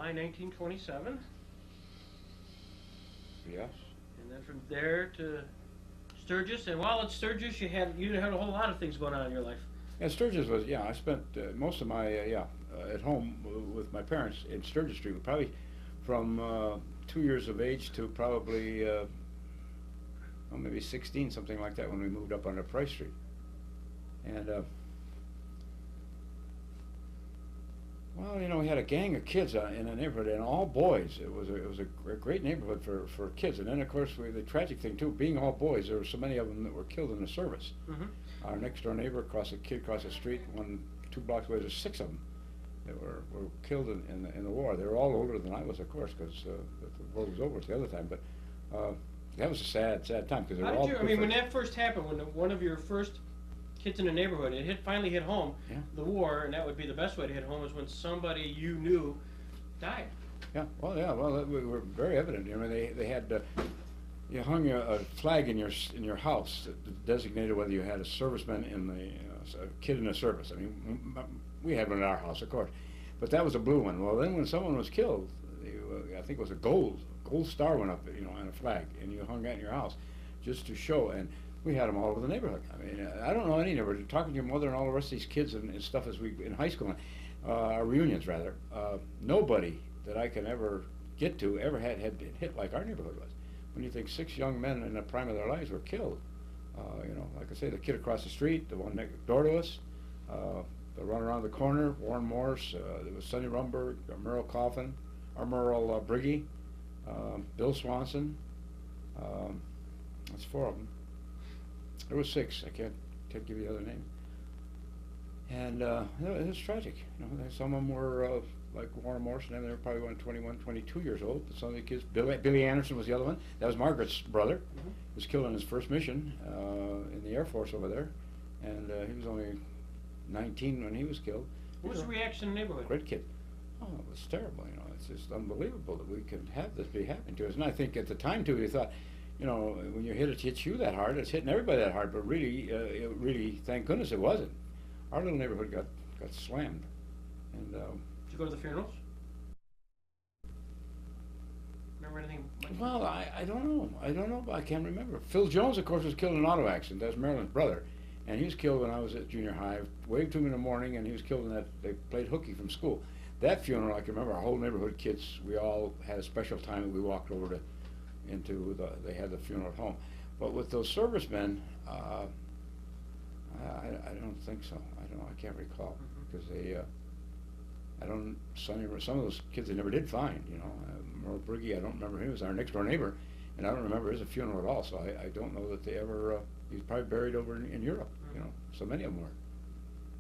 July 1927. Yes. And then from there to Sturgis. And while at Sturgis, you had a whole lot of things going on in your life. Yeah, Sturgis was, yeah, I spent most of my, at home with my parents in Sturgis Street, probably from 2 years of age to probably, well, maybe 16, something like that, when we moved up onto Price Street. And, well, you know, we had a gang of kids in the neighborhood, and all boys. It was a great neighborhood for kids. And then, of course, the tragic thing too, being all boys, there were so many of them that were killed in the service. Mm-hmm. Our next door neighbor, across the street, 2 blocks away, there's 6 of them that were killed in the war. They were all older than I was, of course, because the war was over at the other time. But that was a sad time, because they were all. I mean, when that first happened, when one of your first kids in the neighborhood, it finally hit home, yeah. The war, and that would be the best way to hit home, is when somebody you knew died. Yeah, well, we were very evident. I mean, they had you hung a flag in your house that designated whether you had a serviceman a kid in the service. I mean, we had one in our house, of course, but that was a blue one. Well, then when someone was killed, I think it was a gold star went up, you know, on a flag, and you hung that in your house just to show. And we had them all over the neighborhood. I mean, I don't know any neighborhood. Talking to your mother and all the rest of these kids and stuff as we in high school, reunions rather. Nobody that I can ever get to ever had been hit like our neighborhood was. When you think 6 young men in the prime of their lives were killed, you know, like I say, the kid across the street, the one next door to us, the run around the corner, Warren Morse, there was Sonny Rumberg, Merle Coffin, or Merle Briggy, Bill Swanson. That's 4 of them. There was 6. I can't give you the other name. And it was tragic. You know, some of them were like Warren Morrison, and they were probably 21, 22 years old. But some of the kids, Billy Anderson was the other one. That was Margaret's brother. Mm-hmm. He was killed on his first mission in the Air Force over there, and he was only 19 when he was killed. What was the reaction in the neighborhood? Great kid. Oh, it was terrible. You know, it's just unbelievable that we could have this be happening to us. And I think at the time too, we thought, you know, when you it hits you that hard, it's hitting everybody that hard. But really, thank goodness it wasn't. Our little neighborhood got slammed. And did you go to the funerals? Remember anything? Well, I don't know. I can't remember. Phil Jones, of course, was killed in an auto accident. That's Marilyn's brother, and he was killed when I was at junior high. I waved to him in the morning, and he was killed in that. They played hooky from school. That funeral, I can remember. Our whole neighborhood kids, we all had a special time that we walked over they had the funeral at home. But with those servicemen, I don't think so. I can't recall, because some of those kids they never did find, you know. Merle Briggy, I don't remember him. He was our next door neighbor, and I don't remember his funeral at all, so I don't know that they ever, he was probably buried over in Europe, you know. So many of them were.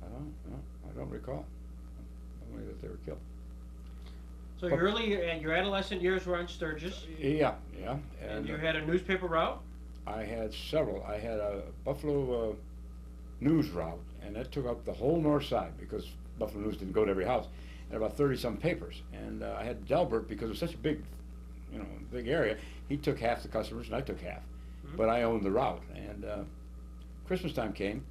I don't recall. Only that they were killed. So your adolescent years were on Sturgis? Yeah. And you had a newspaper route? I had several. I had a Buffalo News route, and that took up the whole north side, because Buffalo News didn't go to every house, and about 30-some papers. And I had Delbert, because it was such a big area. He took half the customers, and I took half. Mm-hmm. But I owned the route. And Christmas time came.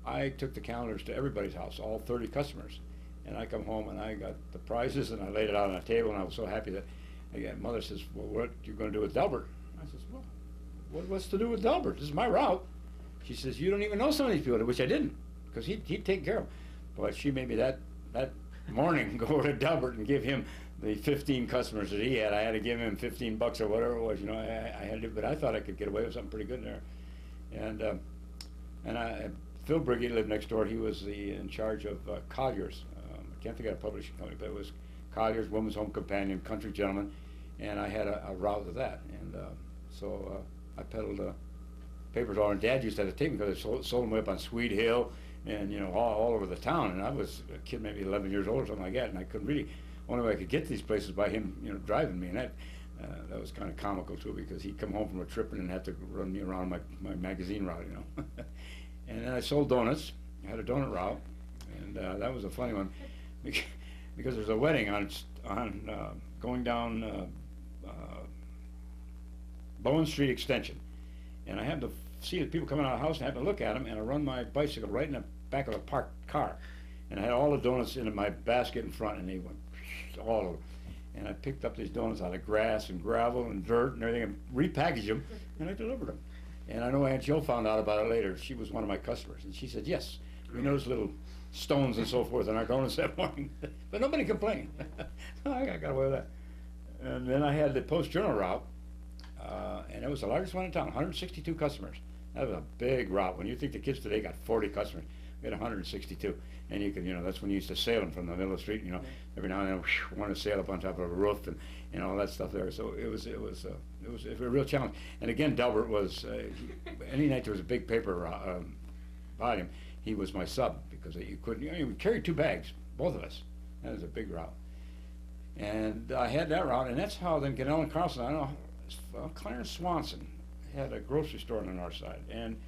I took the calendars to everybody's house, all 30 customers. And I come home and I got the prizes and I laid it out on the table, and I was so happy that Mother says, "Well, what are you going to do with Delbert?" I says, "Well, what's to do with Delbert? This is my route." She says, "You don't even know some of these people," which I didn't, because he'd take care of them. But she made me that morning go over to Delbert and give him the 15 customers that he had. I had to give him $15 or whatever it was. You know, I had to, but I thought I could get away with something pretty good there. And Phil Briggy lived next door. He was in charge of Collier's. I can't think of a publishing company, but it was Collier's, Woman's Home Companion, Country Gentleman, and I had a route of that. And so I peddled papers all, and Dad used to have to take me, because I sold them up on Sweet Hill and, you know, all over the town. And I was a kid, maybe 11 years old or something like that, and I couldn't really, only way I could get to these places by him, you know, driving me. And that was kind of comical too, because he'd come home from a trip and then have to run me around my magazine route, you know. And then I sold donuts. I had a donut route, and that was a funny one, because there's a wedding on going down Bowen Street Extension, and I had to see the people coming out of the house and have to look at them, and I run my bicycle right in the back of a parked car, and I had all the donuts in my basket in front, and they went all over. And I picked up these donuts out of grass and gravel and dirt and everything and repackaged them, and I delivered them. And I know Aunt Jill found out about it later. She was one of my customers, and she said, yes, we noticed little stones and so forth in our donuts that morning, but nobody complained. I got away with that. And then I had the Post-Journal route, and it was the largest one in town, 162 customers. That was a big route. When you think the kids today got 40 customers, we had 162. And you could, that's when you used to sail them from the middle of the street, every now and then, want to sail up on top of a roof and all that stuff there. So it was a real challenge. And again, Delbert was, any night there was a big paper volume, he was my sub, because you couldn't, we carried 2 bags, both of us. That was a big route. And I had that route, and that's how then Gunnell and Carlson, I don't know, Clarence Swanson had a grocery store on the north side, and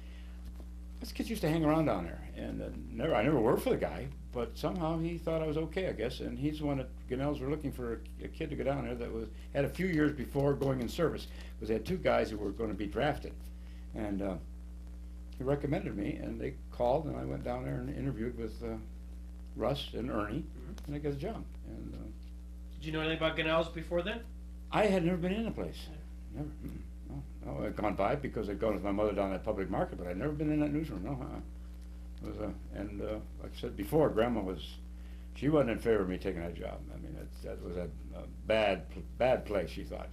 those kids used to hang around down there, and I never worked for the guy, but somehow he thought I was okay, I guess, and he's the one that Gunnells were looking for a kid to go down there that had a few years before going in service, because they had 2 guys who were going to be drafted, and he recommended me, and they called, and I went down there and interviewed with Russ and Ernie, and I got the job. And did you know anything about Gunnells before then? I had never been in the place, never. No, I'd gone by because I'd gone with my mother down that public market, but I'd never been in that newsroom. No, it was like I said before, Grandma she wasn't in favor of me taking that job. I mean, that was a bad place, she thought,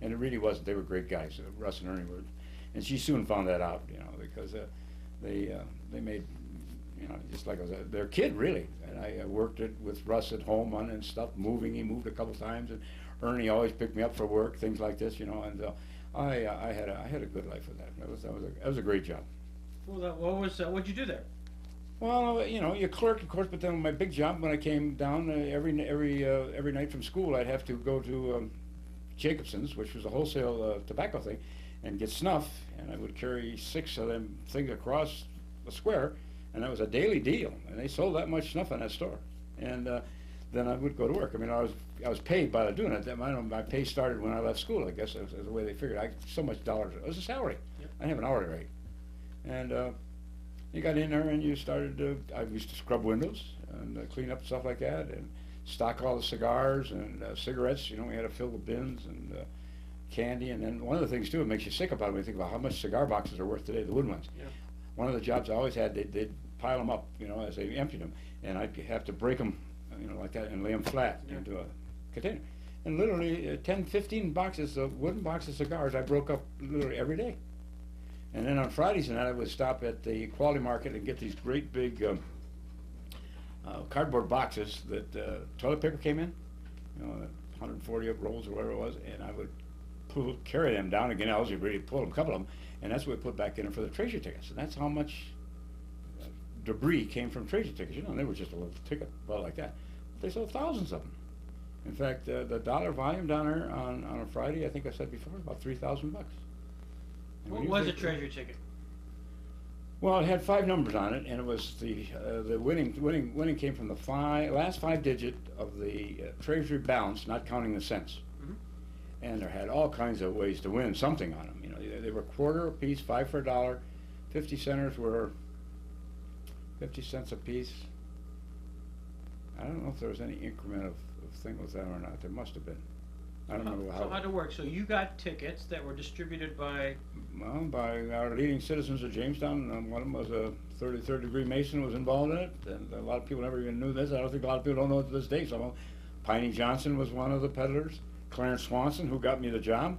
and it really wasn't. They were great guys, Russ and Ernie were, and she soon found that out, because they made, just like I was their kid really, and I worked with Russ at home on and stuff, moving. He moved a couple times, and Ernie always picked me up for work, things like this, and I had a good life with that. That was a great job. Well, what'd you do there? Well, you clerked, of course, but then my big job when I came down every night from school, I'd have to go to Jacobson's, which was a wholesale tobacco thing, and get snuff, and I would carry 6 of them things across the square, and that was a daily deal, and they sold that much snuff in that store, and then I would go to work. I mean, I was paid by doing it. My pay started when I left school, I guess, as the way they figured. So much dollars. It was a salary. Yep. I didn't have an hourly rate. And you got in there and you started I used to scrub windows and clean up stuff like that and stock all the cigars and cigarettes. We had to fill the bins and candy. And then one of the things, too, it makes you sick about it when you think about how much cigar boxes are worth today, the wood ones. Yeah. One of the jobs I always had, they'd pile them up, as they emptied them. And I'd have to break them, like that, and lay them flat into a container. And literally 10, 15 boxes of wooden boxes of cigars I broke up literally every day. And then on Fridays and that, I would stop at the Quality Market and get these great big cardboard boxes that toilet paper came in, 140 rolls or whatever it was, and I would carry them down again. I was really pull them, a couple of them, and that's what we put back in for the treasure tickets. And that's how much debris came from treasure tickets. They were just a little ticket, about like that. They sold thousands of them. In fact, the dollar volume down there on a Friday, I think I said before, about $3,000. What was a treasure ticket? Well, it had 5 numbers on it, and it was the winning came from the last 5 digit of the treasury balance, not counting the cents. Mm-hmm. And there had all kinds of ways to win something on them. They were quarter a piece, 5 for a dollar. 50 centers were 50 cents a piece. I don't know if there was any increment of thing with that or not. There must have been. I don't know how. So how'd it work? So you got tickets that were distributed by? Well, by our leading citizens of Jamestown. One of them was a 33rd degree Mason was involved in it. And a lot of people never even knew this. I don't think a lot of people don't know it to this day. So Piney Johnson was one of the peddlers. Clarence Swanson, who got me the job,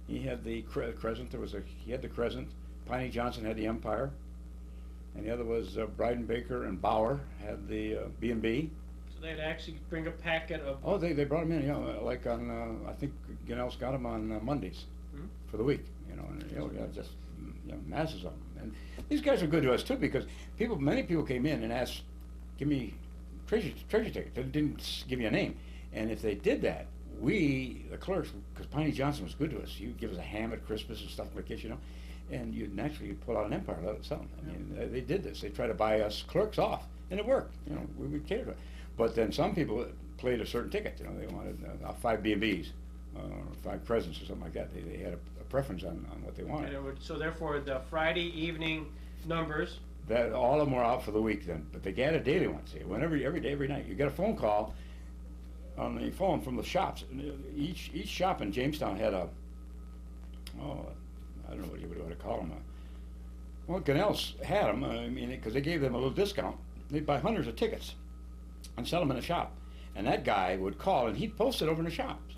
he had the Crescent. He had the Crescent. Piney Johnson had the Empire. And the other was Bryden Baker and Bauer had the B&B. So they'd actually bring a packet of... Oh, they brought them in, like on, I think Gunnell's got them on Mondays for the week, and just masses of them. And these guys are good to us too, because many people came in and asked, give me treasure ticket. They didn't give you a name. And if they did that, we, the clerks, because Piney Johnson was good to us, he'd give us a ham at Christmas and stuff like this, and you'd naturally pull out an Empire and let it sell them. I mean, they did this. They tried to buy us clerks off, and it worked. We would cater to it. But then some people played a certain ticket. They wanted 5 B&Bs, 5 presents or something like that. They had a preference on what they wanted. And so therefore, the Friday evening numbers. That all of them were out for the week then, but they got a daily one. See, every day, every night, you get a phone call. on the phone from the shops. And each shop in Jamestown had a, I don't know what you would call them. Well, Gannell's had them. I mean, because they gave them a little discount. They'd buy hundreds of tickets and sell them in a shop. And that guy would call, and he'd post it over in the shops.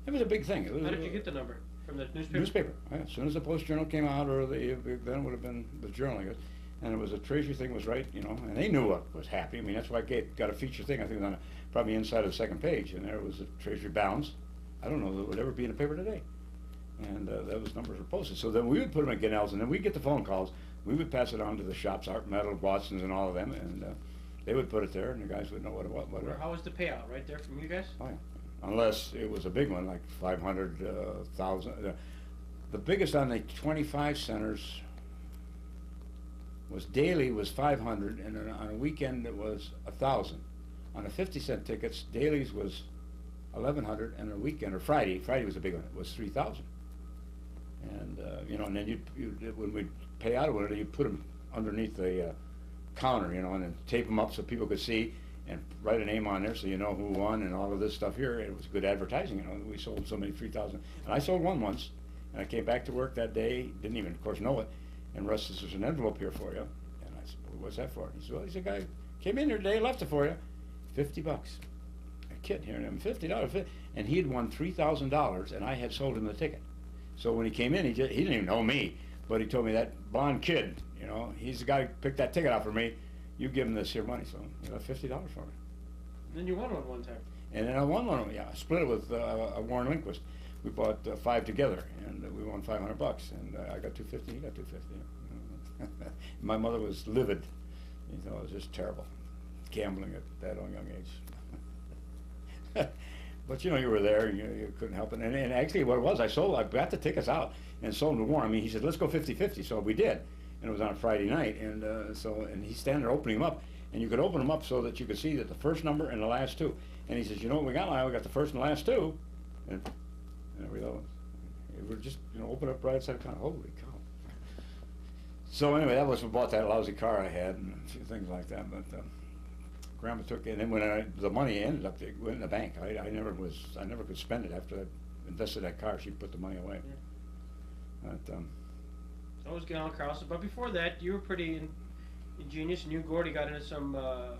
It was a big thing. How did you get the number? From the newspaper? Newspaper. Yeah, as soon as the Post-Journal came out, or then it would have been the Journal, I guess. And it was a Treasury thing was right, you know, and they knew what was happening. I mean, that's why I got a feature thing. I think it was on probably inside of the second page, and there was a Treasury balance. I don't know that it would ever be in the paper today. And those numbers were posted. So then we would put them at Gannell's, and then we'd get the phone calls. We would pass it on to the shops, Art Metal, Watson's, and all of them, and they would put it there, and the guys would know what it was. How was the payout? Right there from you guys? Oh, yeah. Unless it was a big one, like 500,000. The biggest on the 25 centers was daily was 500, and then on a weekend it was 1,000. On the 50-cent tickets, dailies was 1,100, and a weekend, or Friday was a big one, it was 3,000. And you know, and then when we'd pay out of it, you'd put them underneath the counter, you know, and then tape them up so people could see, and write a name on there so you know who won and all of this stuff here. It was good advertising, you know. We sold so many 3,000, and I sold one once, and I came back to work that day, didn't even, of course, know it. And Russ says, "There's an envelope here for you." And I said, "Well, what's that for?" He said, "Well, he's a guy came in here today, left it for you, $50." A kid hearing him, $50, and he had won $3,000, and I had sold him the ticket. So when he came in, he didn't even know me, but he told me, that blonde kid, you know, he's the guy who picked that ticket out for me. You give him this here money, so he left $50 for me. And then you won one time. And then I won one. Yeah, I split it with Warren Lindquist. We bought 5 together, and we won $500, and I got $250. He got $250. My mother was livid. You know, it was just terrible, gambling at that young age. But you know, you were there, and you couldn't help it. And actually, what it was, I got the tickets out and sold them to Warren. I mean, he said, "Let's go 50-50." So we did. And it was on a Friday night, and he's standing there opening them up, and you could open them up so that you could see that the first number and the last two. And he says, "You know what we got, Lyle? We got the first and the last two." And we thought, we were just, you know, open up right side, kind of, holy cow. So anyway, that was what bought that lousy car I had, and a few things like that. But Grandma took it, and then when the money ended up, it went in the bank. I never could spend it after I invested that car. She'd put the money away. Yeah. But, I was Gannell Carlson, but before that, you were pretty ingenious, and you and Gordy got into some,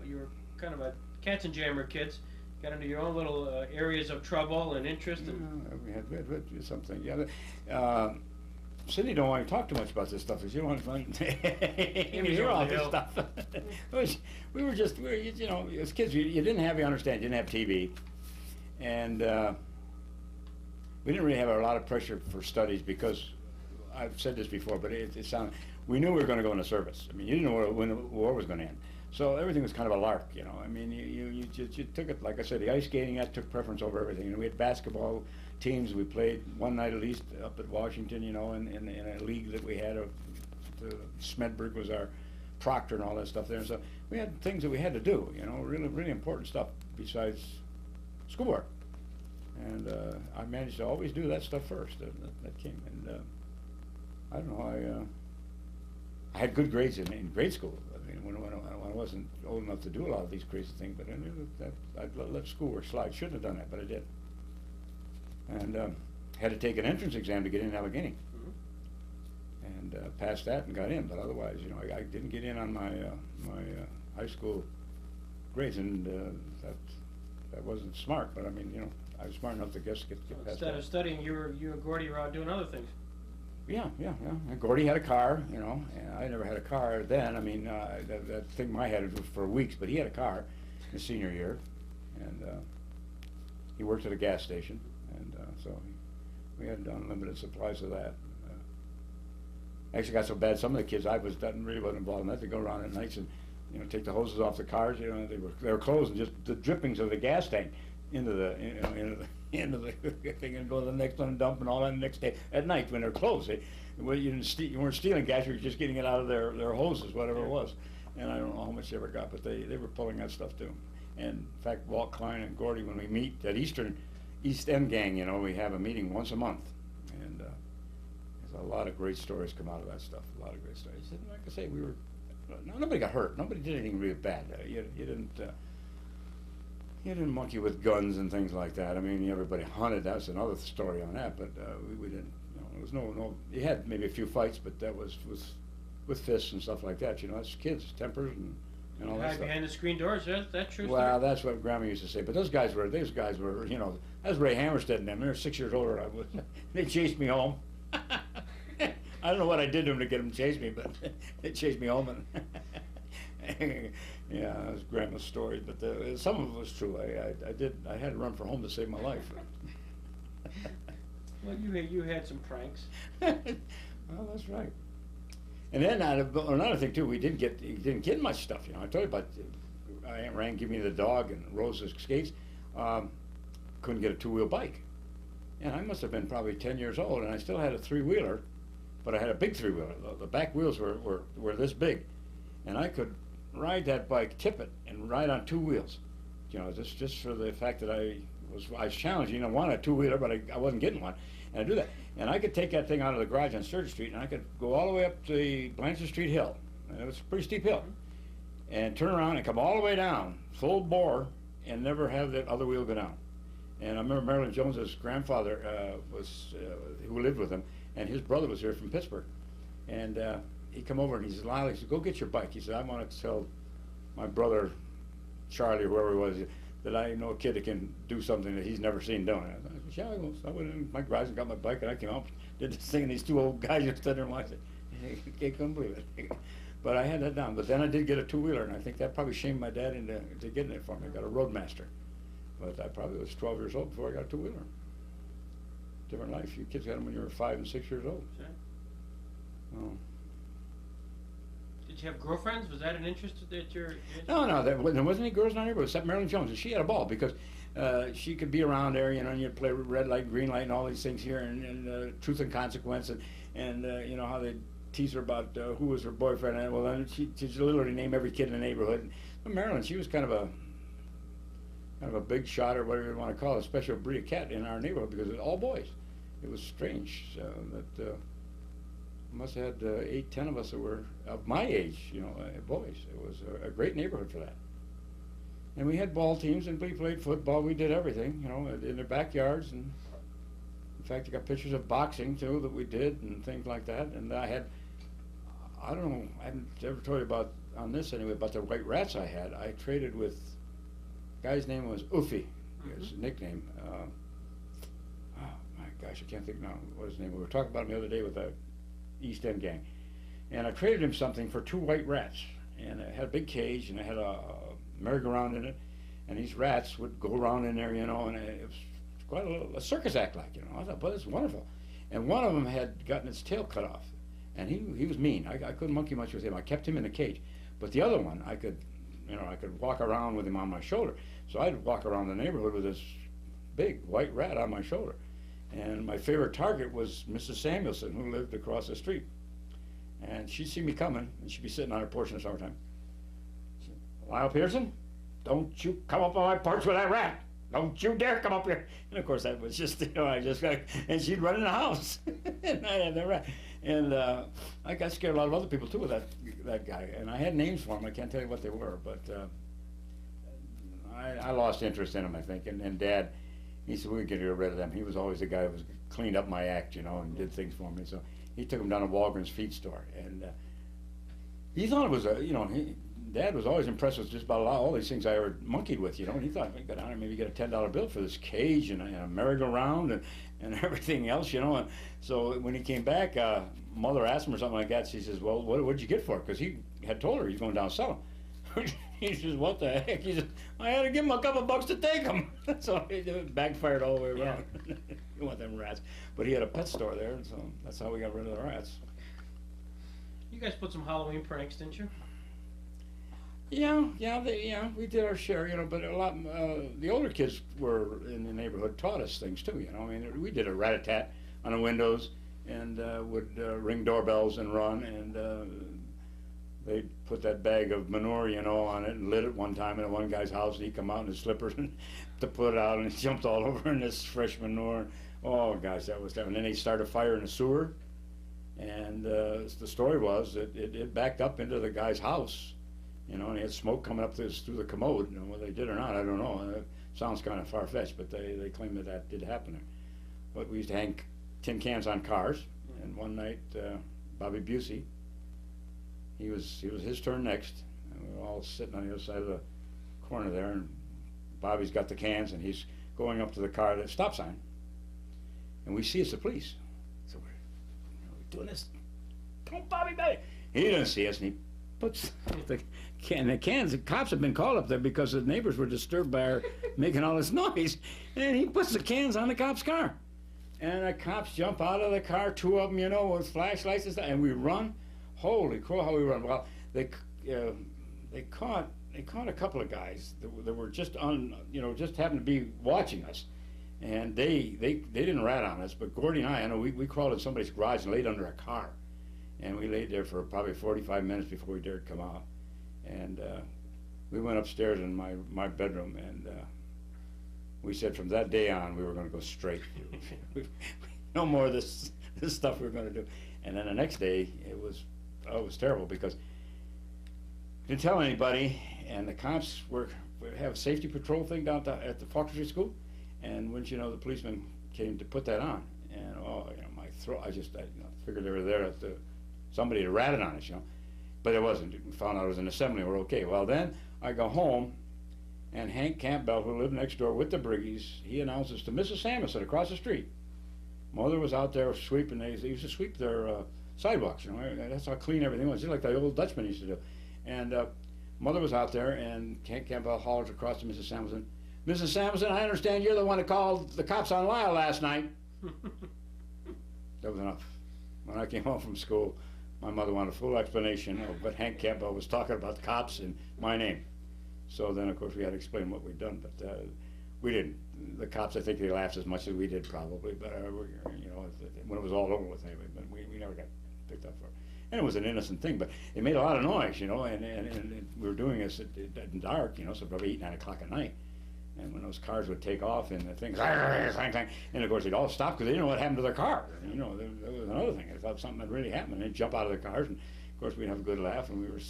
you were kind of a cats and jammer kids, got into your own little areas of trouble and interest. We had something, yeah. Cindy don't want to talk too much about this stuff, because you don't want to hear all this stuff. we were, you know, as kids, you didn't have, you understand, you didn't have TV, and we didn't really have a lot of pressure for studies, because I've said this before, but it sounded, we knew we were going to go into service. I mean, you didn't know when the war was going to end. So everything was kind of a lark, you know. I mean, you took it, like I said, the ice skating, that took preference over everything. And we had basketball teams. We played one night at least up at Washington, you know, in a league that we had. Smedberg was our proctor and all that stuff there. So we had things that we had to do, you know, really, really important stuff besides schoolwork. And I managed to always do that stuff first. That came. And I don't know, I had good grades in grade school. I mean, when I wasn't old enough to do a lot of these crazy things, but I knew that I'd let schoolwork slide. Shouldn't have done that, but I did. And had to take an entrance exam to get in Allegheny. Mm-hmm. And passed that and got in, but otherwise, you know, I didn't get in on my high school grades, and that wasn't smart. But I mean, you know, I was smart enough to get past instead that. of studying, you and Gordy were out doing other things. Yeah. And Gordy had a car, you know, and I never had a car then. I mean, that thing I had was for weeks, but he had a car his senior year, and he worked at a gas station, and so we had unlimited supplies of that. Actually got so bad, some of the kids really wasn't involved in that. They go around at nights and, you know, take the hoses off the cars. You know, they were closed, and just the drippings of the gas tank into the thing, and go to the next one and dump and all that the next day at night when they're closed. You weren't stealing gas; you were just getting it out of their hoses, whatever it was. And I don't know how much they ever got, but they were pulling that stuff too. And in fact, Walt Klein and Gordy, when we meet at East End Gang, you know, we have a meeting once a month, and there's a lot of great stories come out of that stuff. A lot of great stories. And like I say, nobody got hurt. Nobody did anything really bad. You didn't. You didn't monkey with guns and things like that. I mean, everybody hunted. That's another story on that. But we didn't. You know, there was no. You had maybe a few fights, but that was with fists and stuff like that. You know, that's kids, tempers and all that Hide stuff. behind the screen doors. That true. Well, that's what Grandma used to say. But those guys were, you know, that was Ray Hammerstead and them. They were 6 years older than I was. They chased me home. I don't know what I did to them to get them to chase me, but they chased me home. And yeah, that was Grandma's story. But some of it was true. I had to run for home to save my life. Well, you had some pranks. Well, that's right. And then another thing too, he didn't get much stuff. You know, I told you about Aunt Rand gave me the dog and Rose's skates. Couldn't get a two-wheel bike, and I must have been probably 10 years old, and I still had a three-wheeler, but I had a big three-wheeler. The back wheels were this big, and I could ride that bike, tip it, and ride on two wheels. You know, just for the fact that I was challenged. You know, I wanted a two-wheeler, but I wasn't getting one, and I do that. And I could take that thing out of the garage on Sturgis Street, and I could go all the way up to the Blanchard Street hill, and it was a pretty steep hill, and turn around and come all the way down, full bore, and never have that other wheel go down. And I remember Marilyn Jones's grandfather who lived with him, and his brother was here from Pittsburgh, and he come over and he said, "Lyle," he said, "go get your bike." He said, "I want to tell my brother Charlie, or whoever he was, that I know a kid that can do something that he's never seen done." I said, "Yeah, I will." So I went in my garage and got my bike, and I came out, did this thing, and these two old guys just stood there and watched it. I couldn't believe it. But I had that down. But then I did get a two-wheeler, and I think that probably shamed my dad into getting it for me. I got a Roadmaster. But I probably was 12 years old before I got a two-wheeler. Different life. You kids got them when you were 5 and 6 years old. Sure. Oh. Did you have girlfriends? Was that an interest that you're? No, there wasn't any girls down there, but except Marilyn Jones, and she had a ball because she could be around there, you know, and you'd play red light, green light, and all these things here, and truth and consequence, and you know how they tease her about who was her boyfriend, and well, then she literally named every kid in the neighborhood. But Marilyn, she was kind of a big shot, or whatever you want to call it, a special breed of cat in our neighborhood because it was all boys. It was strange that must have had 8, 10 of us that were of my age, you know, boys. It was a great neighborhood for that. And we had ball teams, and we played football. We did everything, you know, in their backyards. And in fact, I got pictures of boxing too that we did and things like that. And I don't know, I haven't ever told you about on this anyway about the white rats I had. I traded with. Guy's name was Uffy, his nickname. Oh my gosh, I can't think now what his name. We were talking about him the other day with the East End gang, and I traded him something for 2 white rats, and it had a big cage, and it had a merry-go-round in it, and these rats would go around in there, you know, and it was quite a circus act, like, you know. I thought, well, this is wonderful. And one of them had gotten its tail cut off, and he was mean. I couldn't monkey much with him. I kept him in the cage, but the other one I could walk around with him on my shoulder. So I'd walk around the neighborhood with this big white rat on my shoulder. And my favorite target was Mrs. Samuelson, who lived across the street. And she'd see me coming, and she'd be sitting on her porch in the summertime. She said, "Lyle Peterson, don't you come up on my porch with that rat. Don't you dare come up here." And of course that was just, you know, and she'd run in the house. And I had that rat. And I got scared a lot of other people too with that guy. And I had names for him. I can't tell you what they were, but I lost interest in him, I think. And Dad, he said, "We could get rid of them." He was always the guy who was cleaned up my act, you know, and did things for me. So he took him down to Walgreens feed store, and he thought it was Dad was always impressed with just about all these things I ever monkeyed with, you know. And he thought, "I'd go down there and maybe get a $10 bill for this cage and a merry-go-round and everything else, you know." And so when he came back, Mother asked him or something like that. She says, "Well, what'd you get for it?" Because he had told her he's going down to sell them. He says, "What the heck?" He said, "I had to give him a couple bucks to take them." So it backfired all the way around. Yeah. You want them rats. But he had a pet store there, so that's how we got rid of the rats. You guys put some Halloween pranks, didn't you? Yeah, we did our share, you know, but a lot, the older kids were in the neighborhood taught us things too, you know. I mean, we did a rat-a-tat on the windows and would ring doorbells and run, and they put that bag of manure, you know, on it and lit it one time in one guy's house, and he come out in his slippers and to put it out, and he jumped all over in this fresh manure. Oh gosh, that was tough. And then they started a fire in the sewer, and the story was that it backed up into the guy's house, you know, and he had smoke coming up through the commode. You know, whether they did or not, I don't know. Sounds kind of far-fetched, but they claim that that did happen there. But we used to hang tin cans on cars, and one night, Bobby Busey, he was his turn next, and we were all sitting on the other side of the corner there, and Bobby's got the cans, and he's going up to the car, the stop sign, and we see it's the police. So we're doing this. Come on, Bobby, Bobby. He didn't see us, and he puts the cans. The cops have been called up there because the neighbors were disturbed by our making all this noise, and he puts the cans on the cop's car. And the cops jump out of the car, two of them, you know, with flashlights and stuff, and we run. Holy crow, how we run! Well, they caught a couple of guys that were just just happened to be watching us, and they didn't rat on us. But Gordy and I know we crawled in somebody's garage and laid under a car, and we laid there for probably 45 minutes before we dared come out. And we went upstairs in my bedroom, and we said from that day on we were going to go straight. No more of this stuff we were going to do. And then the next day it was terrible because we didn't tell anybody, and the cops have a safety patrol thing down at the Faulkner Street School, and wouldn't you know, the policeman came to put that on, and my throat, I figured they were there somebody had ratted on us, but it wasn't. We found out it was an assembly, we're okay. Well, then I go home, and Hank Campbell, who lived next door with the Briggies, he announces to Mrs. Samuelson across the street. Mother was out there sweeping. They used to sweep their sidewalks, that's how clean everything was, just like the old Dutchman used to do. And Mother was out there, and Hank Campbell hollers across to Mrs. Samuelson, "Mrs. Samuelson, I understand you're the one that called the cops on Lyle last night." That was enough. When I came home from school, my mother wanted a full explanation of what Hank Campbell was talking about, the cops and my name. So then, of course, we had to explain what we'd done, but we didn't. The cops, I think they laughed as much as we did probably, but when it was all over with anyway, but we never got picked up for it. And it was an innocent thing, but it made a lot of noise, and we were doing this at dark, so probably 8, 9 o'clock at night. And when those cars would take off and the things, and of course they'd all stop because they didn't know what happened to their car. There was another thing. They thought something had really happened. They'd jump out of the cars, and of course we'd have a good laugh, and we were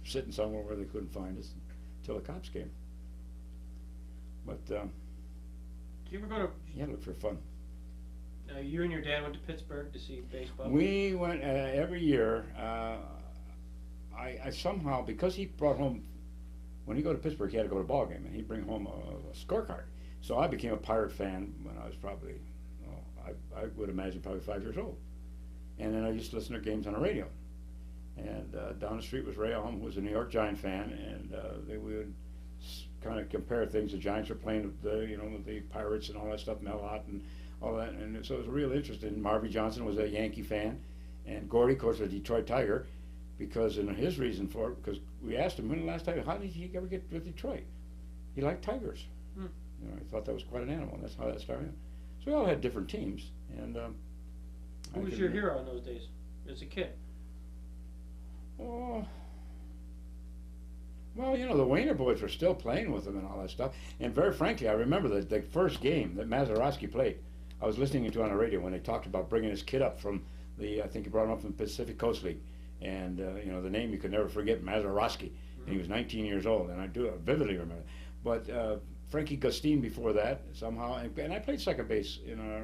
sitting somewhere where they couldn't find us until the cops came. But did you ever go to? Yeah, look for fun. You and your dad went to Pittsburgh to see baseball? We went every year. I somehow, because he brought home, when he go to Pittsburgh, he had to go to a ball game, and he'd bring home a scorecard. So I became a Pirate fan when I was probably, I would imagine probably 5 years old. And then I used to listen to games on the radio. And down the street was Ray Alm, who was a New York Giant fan, and we would kind of compare things. The Giants were playing with the Pirates and all that stuff, Melot and all that, and so it was real interesting. Marvy Johnson was a Yankee fan, and Gordy, of course, was a Detroit Tiger, because his reason for it, because we asked him when the last time, how did he ever get with Detroit? He liked tigers. He thought that was quite an animal, and that's how that started. So we all had different teams, and who was your hero in those days as a kid? Oh, well, the Wayner boys were still playing with them and all that stuff. And very frankly, I remember the first game that Mazeroski played. I was listening to on the radio when they talked about bringing his kid up from I think he brought him up from the Pacific Coast League. And, the name you could never forget, Mazeroski. And he was 19 years old, and I vividly remember. But Frankie Gustine before that, somehow, and I played second base in our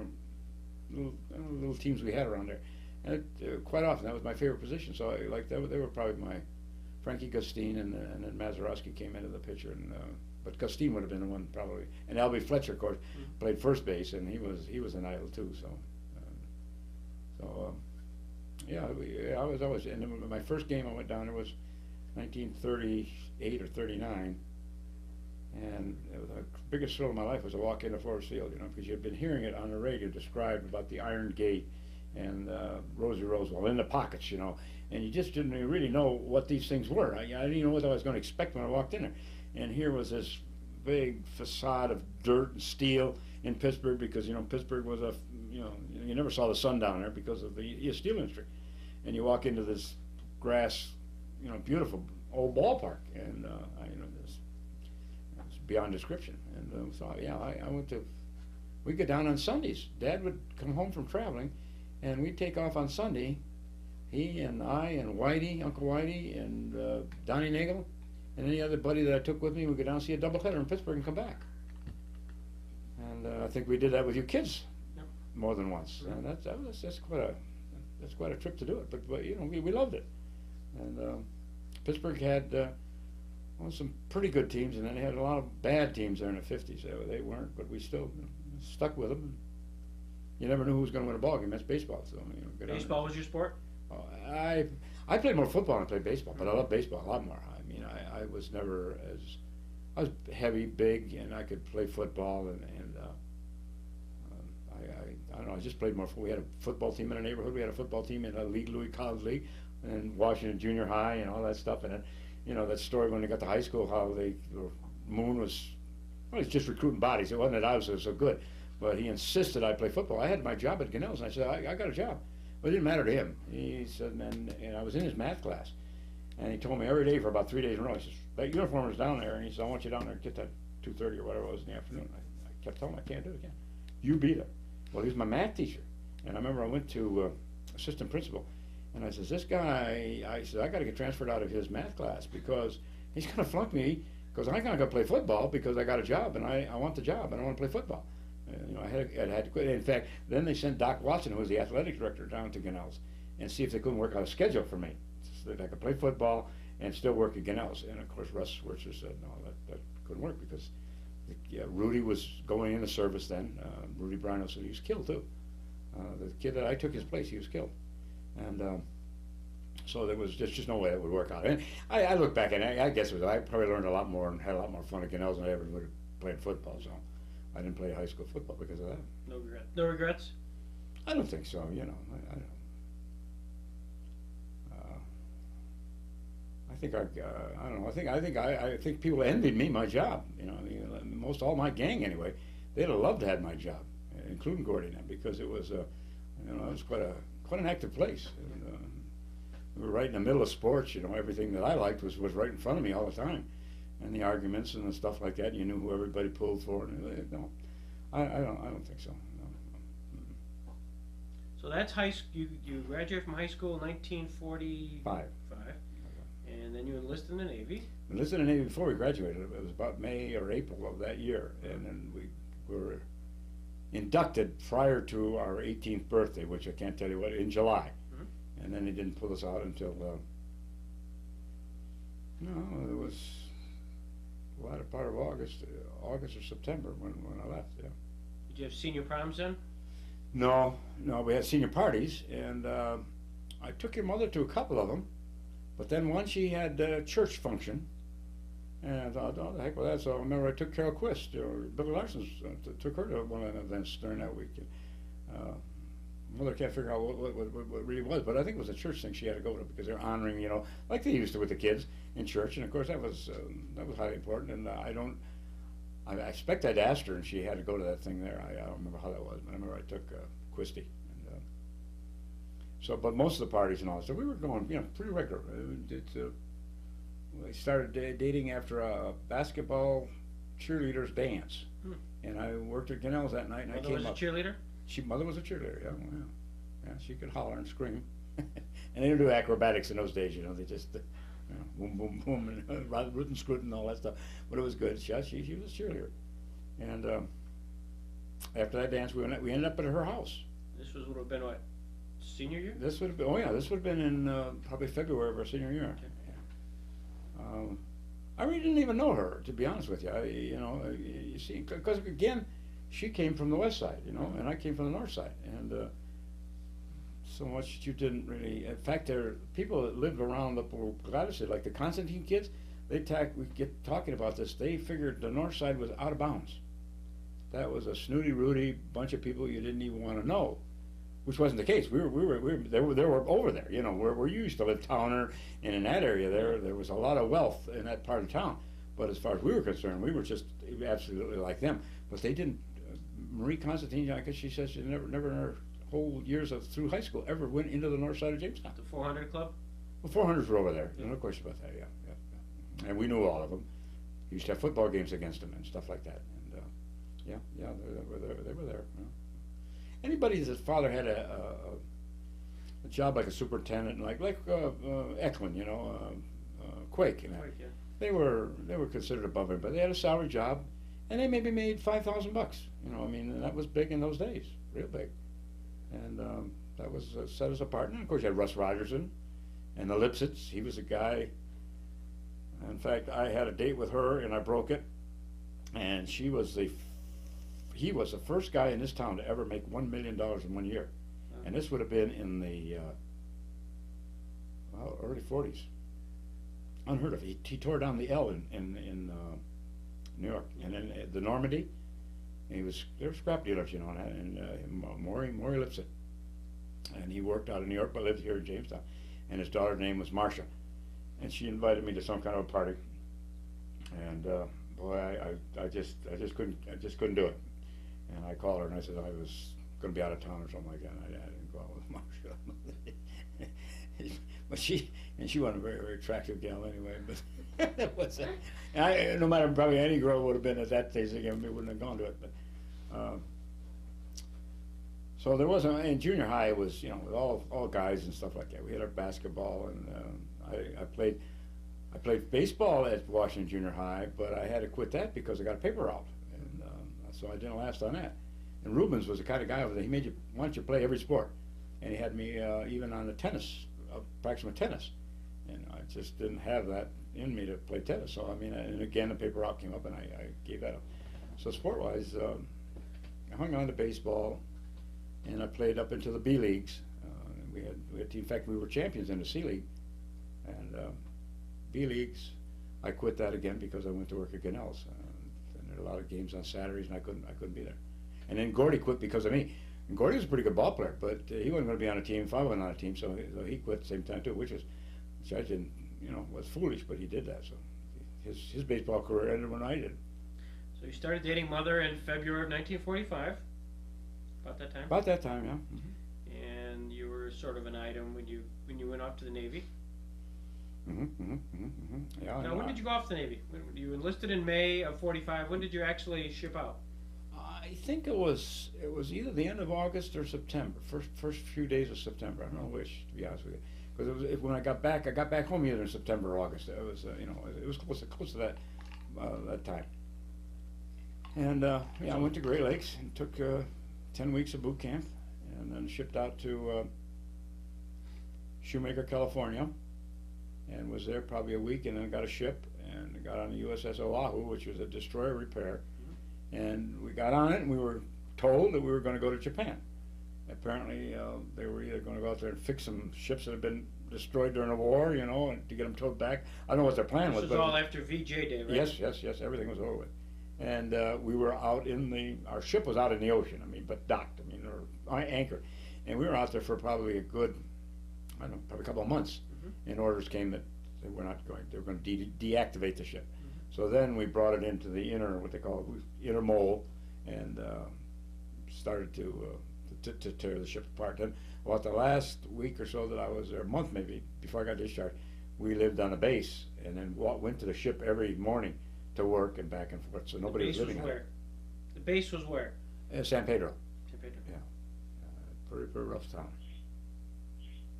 little teams we had around there. And quite often, that was my favorite position. So they were probably my Frankie Gustine, and then Mazeroski came into the picture. And but Gustine would have been the one probably. And Albie Fletcher, of course, played first base, and he was an idol too. Yeah, I was always. And then my first game I went down there was 1938 or 39. And the biggest thrill of my life was to walk into Forest Field, because you'd been hearing it on the radio described about the Iron Gate and Rosie Rosewell in the pockets, and you just didn't really know what these things were. I didn't even know what I was going to expect when I walked in there. And here was this big facade of dirt and steel in Pittsburgh, because Pittsburgh was you never saw the sun down there because of the steel industry. And you walk into this grass, beautiful old ballpark, and it's beyond description. And so I went to. We'd go down on Sundays. Dad would come home from traveling, and we'd take off on Sunday. He and I and Whitey, Uncle Whitey, and Donnie Nagel, and any other buddy that I took with me, we'd go down and see a doubleheader in Pittsburgh and come back. And I think we did that with you kids Yep. more than once. Mhm. And that's quite a trip to do it. But you know, we loved it. And Pittsburgh had some pretty good teams, and then they had a lot of bad teams there in the '50s. They weren't, but we still stuck with them. You never knew who was going to win a ball game. That's baseball. So you know, Baseball was your sport? I played more football than I played baseball, but I love baseball a lot more. I mean, I was never as I was heavy, big, and I could play football, and I don't know. I just played more. We had a football team in the neighborhood. We had a football team in a league, Louis College League, and Washington Junior High, and all that stuff. And then, you know, that story when they got to high school, how the Moon was, well, he's just recruiting bodies. It wasn't that I was so good, but he insisted I play football. I had my job at Gannell's, and I said, I got a job. But it didn't matter to him. He said, and I was in his math class, and he told me every day for about 3 days in a row, he says, that uniform is down there, and he said, I want you down there to get that 2:30 or whatever it was in the afternoon. I kept telling him, I can't do it again. You be there. Well, he was my math teacher, and I remember I went to assistant principal, and I says, this guy, I said, I got to get transferred out of his math class because he's going to flunk me because I'm not going to play football because I got a job, and I want the job, and I want to play football. You know, I had to quit. In fact, then they sent Doc Watson, who was the athletic director, down to Gannell's and see if they couldn't work out a schedule for me so that I could play football and still work at Gannell's. And of course, Russ Schwartzer said, no, that couldn't work because Rudy was going into service then. Rudy Brino said he was killed too. The kid that I took his place, he was killed. And so there was just no way that would work out. And I look back and I guess I probably learned a lot more and had a lot more fun at Gannell's than I ever would have played football. So I didn't play high school football because of that. No regret. No regrets? I don't think so. You know, I think I don't know. I think people envied me my job. You know, most all my gang anyway. They'd have loved to have my job, including Gordy now, because it was it was quite an active place. And, we were right in the middle of sports. You know, everything that I liked was right in front of me all the time, and the arguments and the stuff like that. You knew who everybody pulled for. And, no, I don't think so. No. So that's high school. You graduated from high school in 1945. And then you enlisted in the Navy. Enlisted in the Navy before we graduated. It was about May or April of that year, and then we were inducted prior to our 18th birthday, which I can't tell you what, in July. Mm-hmm. And then they didn't pull us out until no, it was the latter part of August or September when I left. Yeah. Did you have senior proms then? No, we had senior parties, and I took your mother to a couple of them. But then once she had a church function, and I thought, oh, the heck with that. So I remember I took Carol Quist, or Billy Larson's, took her to one of the events during that week. Mother can't figure out what really was, but I think it was a church thing she had to go to because they're honoring, you know, like they used to with the kids in church. And of course that was highly important. And I expect I'd asked her, and she had to go to that thing there. I don't remember how that was, but I remember I took Quisty. So, but most of the parties and all that stuff, we were going, you know, pretty regular. We started dating after a basketball cheerleaders dance, and I worked at Gannell's that night. And Mother was a cheerleader? Mother was a cheerleader, yeah. She could holler and scream, and they didn't do acrobatics in those days, you know. They just, you know, boom, boom, boom, and root and scroot and all that stuff. But it was good. She was a cheerleader, and after that dance, we ended up at her house. This would have been what? Senior year? This would have been in probably February of our senior year. Okay. Yeah. I really didn't even know her, to be honest with you. You see, because again, she came from the west side, you know, and I came from the north side, and so much that you didn't really. In fact, there are people that lived around up where Gladys said, like the Constantine kids. We get talking about this. They figured the north side was out of bounds. That was a snooty, rooty bunch of people you didn't even want to know. Which wasn't the case. They were over there, you know, where you used to live, Towner, and in that area there was a lot of wealth in that part of town. But as far as we were concerned, we were just absolutely like them. But they didn't. Marie Constantine, I guess she says she never in her whole years through high school ever went into the north side of Jamestown. The 400 Club? Well, 400s were over there. Yeah. No question about that. Yeah. And we knew all of them. We used to have football games against them and stuff like that. And they were there. Yeah. Anybody whose father had a job like a superintendent, like Eklund, you know, Quake, you know, Quake, yeah. they were considered above him, but they had a salary job, and they maybe made $5,000, You know, I mean, that was big in those days, real big. And that was set us apart. And of course, you had Russ Rogerson and the Lipsitz. He was a guy. In fact, I had a date with her, and I broke it. And he was the first guy in this town to ever make $1 million in 1 year. And this would have been in the early 40s. Unheard of. He tore down the L in New York, and then the Normandy. And they were scrap dealers, you know, and Maury Lipset. And he worked out in New York, but lived here in Jamestown. And his daughter's name was Marcia, and she invited me to some kind of a party. And boy, I just couldn't do it. And I called her and I said I was going to be out of town or something like that. And I didn't go out with Marcia. But she wasn't a very, very attractive gal anyway. But that was it. And no matter, probably any girl would have been at that stage again, we wouldn't have gone to it. But so there wasn't. In junior high, it was, you know, with all guys and stuff like that. We had our basketball, and I played baseball at Washington Junior High, but I had to quit that because I got a paper route, and so I didn't last on that. And Rubens was the kind of guy over there. He made you want you to play every sport, and he had me even on the tennis, practicing with tennis, and I just didn't have that in me to play tennis. So I mean, and again, the paper route came up, and I gave that up. So sport-wise, I hung on to baseball, and I played up into the B leagues. We had in fact, we were champions in the C league, and B leagues. I quit that again because I went to work at Gunnell's, and there were a lot of games on Saturdays, and I couldn't be there. And then Gordy quit because of me. And Gordy was a pretty good ball player, but he wasn't going to be on a team if I wasn't on a team, so he quit at the same time too, which I didn't, you know, was foolish, but he did that. So his baseball career ended when I did. So you started dating Mother in February of 1945. About that time. About that time, yeah. Mm-hmm. And you were sort of an item when you went off to the Navy. Yeah. Now, when did you go off to the Navy? You enlisted in May of '45. When did you actually ship out? I think it was either the end of August or September. First few days of September. I don't know which, to be honest with you, because when I got back home either in September or August. It was you know, it was close to that time. And yeah, I went to Great Lakes and took 10 weeks of boot camp, and then shipped out to Shoemaker, California, and was there probably a week, and then got a ship and got on the USS Oahu, which was a destroyer repair. And we got on it, and we were told that we were going to go to Japan. Apparently, they were either going to go out there and fix some ships that had been destroyed during the war, you know, and to get them towed back. I don't know what their plan was. This was all after VJ Day, right? Yes, everything was over with. And we were out our ship was out in the ocean, I mean, but docked, I mean, or anchored. And we were out there for probably a good, I don't know, probably a couple of months. And orders came that they were going to deactivate the ship. So then we brought it into the what they call inner mole, and started to tear the ship apart. Then about the last week or so that I was there, a month maybe, before I got discharged, we lived on a base, and then went to the ship every morning to work and back and forth. So nobody was living there. The base was where? San Pedro. San Pedro. Yeah. Pretty rough town.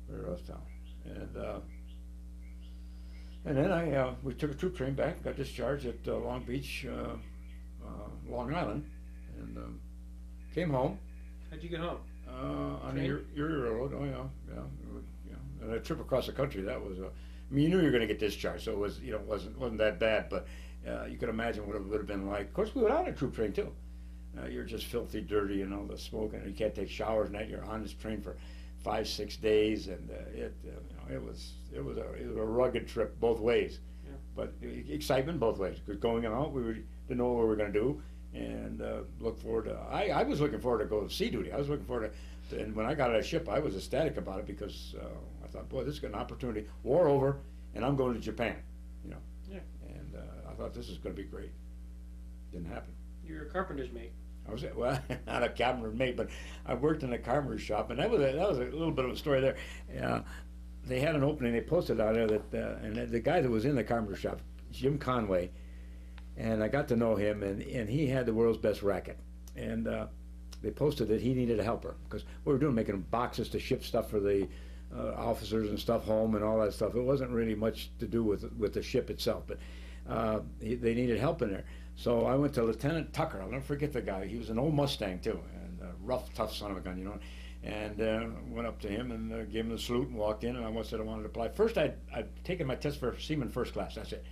Very rough town. And then we took a troop train back, got discharged at Long Beach, Long Island, and came home. How'd you get home? On the Erie Railroad. Oh yeah. And a trip across the country. That was I mean, you knew you were going to get discharged, so it was, you know, wasn't that bad. But you could imagine what it would have been like. Of course, we went on a troop train too. You're just filthy dirty, you know, the smoke, and you can't take showers. And you're on this train for 5-6 days, and you know, it was a rugged trip both ways. Yeah. But excitement both ways. Because going out, we didn't know what we were going to do, and look forward to. I was looking forward to go to sea duty. I was looking forward to, and when I got on a ship, I was ecstatic about it because I thought, boy, this is an opportunity. War over, and I'm going to Japan. You know. Yeah. And I thought this is going to be great. Didn't happen. You're a carpenter's mate. I was, well, not a carpenter's mate, but I worked in a carpenter's shop, and that was a little bit of a story there. They had an opening. They posted out there that, and the guy that was in the carpenter's shop, Jim Conway, and I got to know him, and he had the world's best racket, and they posted that he needed a helper because we were making boxes to ship stuff for the officers and stuff home and all that stuff. It wasn't really much to do with the ship itself, but they needed help in there. So I went to Lieutenant Tucker. I'll never forget the guy. He was an old Mustang too, and a rough, tough son of a gun, you know. And went up to him and gave him the salute and walked in. And I said I wanted to apply. First, I'd taken my test for Seaman First Class. That's it.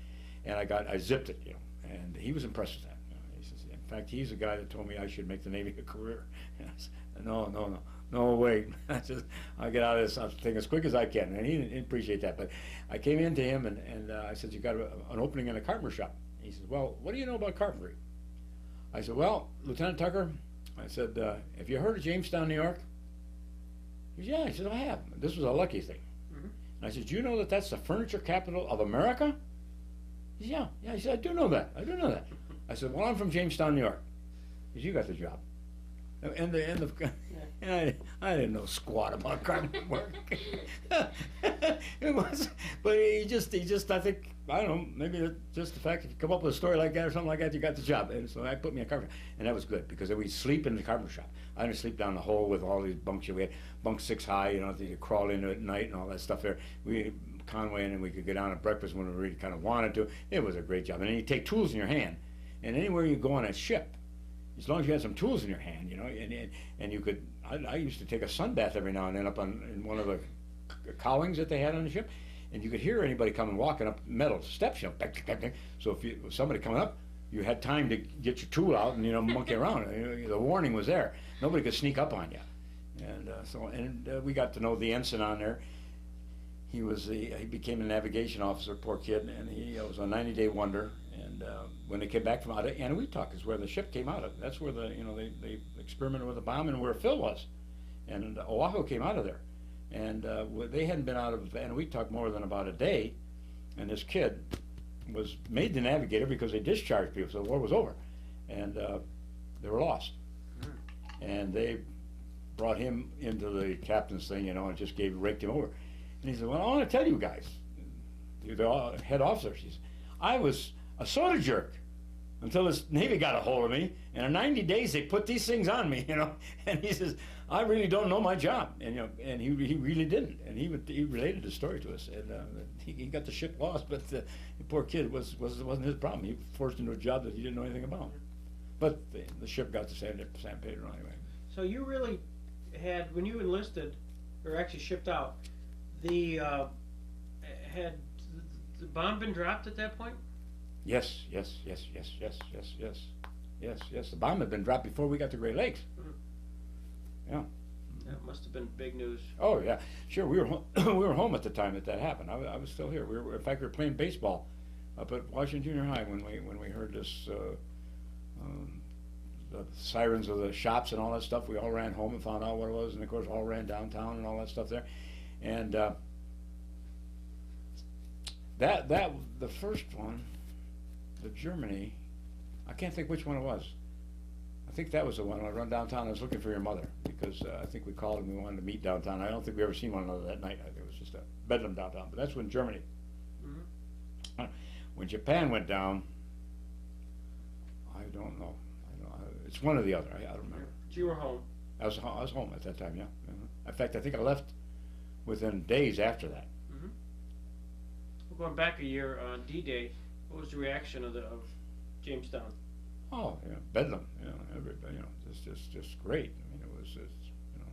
And I zipped it, you know. And he was impressed with that. He says, in fact, he's the guy that told me I should make the Navy a career. And I said, no, wait. I said, I'll get out of this thing as quick as I can. And he didn't appreciate that. But I came in to him and I said, you got an opening in a carpenter shop. He says, well, what do you know about carpentry? I said, well, Lieutenant Tucker, I said, have you heard of Jamestown, New York? He said, yeah. I said, I have. This was a lucky thing. Mm-hmm. And I said, do you know that that's the furniture capital of America? He said, yeah. He said, I do know that. I said, well, I'm from Jamestown, New York. He said, you got the job. And I didn't know squat about carpenter work. It was, but he just, I think, I don't know, maybe just the fact that you come up with a story like that or something like that, you got the job. And so I put me in a carpenter, and that was good because we'd sleep in the carpenter shop. I didn't sleep down the hole with all these bunks. We had bunk 6 high, you know, that you crawl into at night and all that stuff there. We Conway, and then we could go down at breakfast when we really kind of wanted to. It was a great job. And then you take tools in your hand, and anywhere you go on a ship, as long as you had some tools in your hand, you know, and you could. I used to take a sun bath every now and then up in one of the cowlings that they had on the ship, and you could hear anybody coming walking up metal steps, you know. So if somebody coming up, you had time to get your tool out and, you know, monkey around. The warning was there. Nobody could sneak up on you. And we got to know the ensign on there. He became a navigation officer, poor kid, and he was a 90-day wonder. And when they came back from out of Anahuac is where the ship came out of. That's where they experimented with the bomb and where Phil was. And Oahu came out of there. And they hadn't been out of Anahuac more than about a day. And this kid was made the navigator because they discharged people, so the war was over. And they were lost. And they brought him into the captain's thing, you know, and just raked him over. And he said, well, I want to tell you guys, the head officers, he said, I was a soda jerk until this Navy got a hold of me, and in 90 days they put these things on me, you know. And he says, I really don't know my job, and you know, and he really didn't. And he related the story to us, and he got the ship lost, but the poor kid wasn't his problem. He was forced into a job that he didn't know anything about. But the ship got to San Pedro anyway. So you really had, when you enlisted, or actually shipped out, had the bomb been dropped at that point? Yes. The bomb had been dropped before we got to Great Lakes. Mm-hmm. Yeah. That must have been big news. Oh yeah, sure. We were home at the time that happened. I was still here. In fact, we were playing baseball up at Washington Junior High when we heard this. The sirens of the shops and all that stuff. We all ran home and found out what it was, and of course all ran downtown and all that stuff there. And the first one, the Germany, I can't think which one it was. I think that was the one. I run downtown. I was looking for your mother because I think we called and we wanted to meet downtown. I don't think we ever seen one another that night. I think it was just a bedlam downtown. But that's when Germany. Mm-hmm. When Japan went down, I don't know. It's one or the other. I don't remember. But you were home. I was home at that time. Yeah. In fact, I think I left within days after that. Mm-hmm. Well, going back a year on D-Day, what was the reaction of Jamestown? Oh, yeah, bedlam. You know, everybody. You know, just great. I mean, it was just, you know,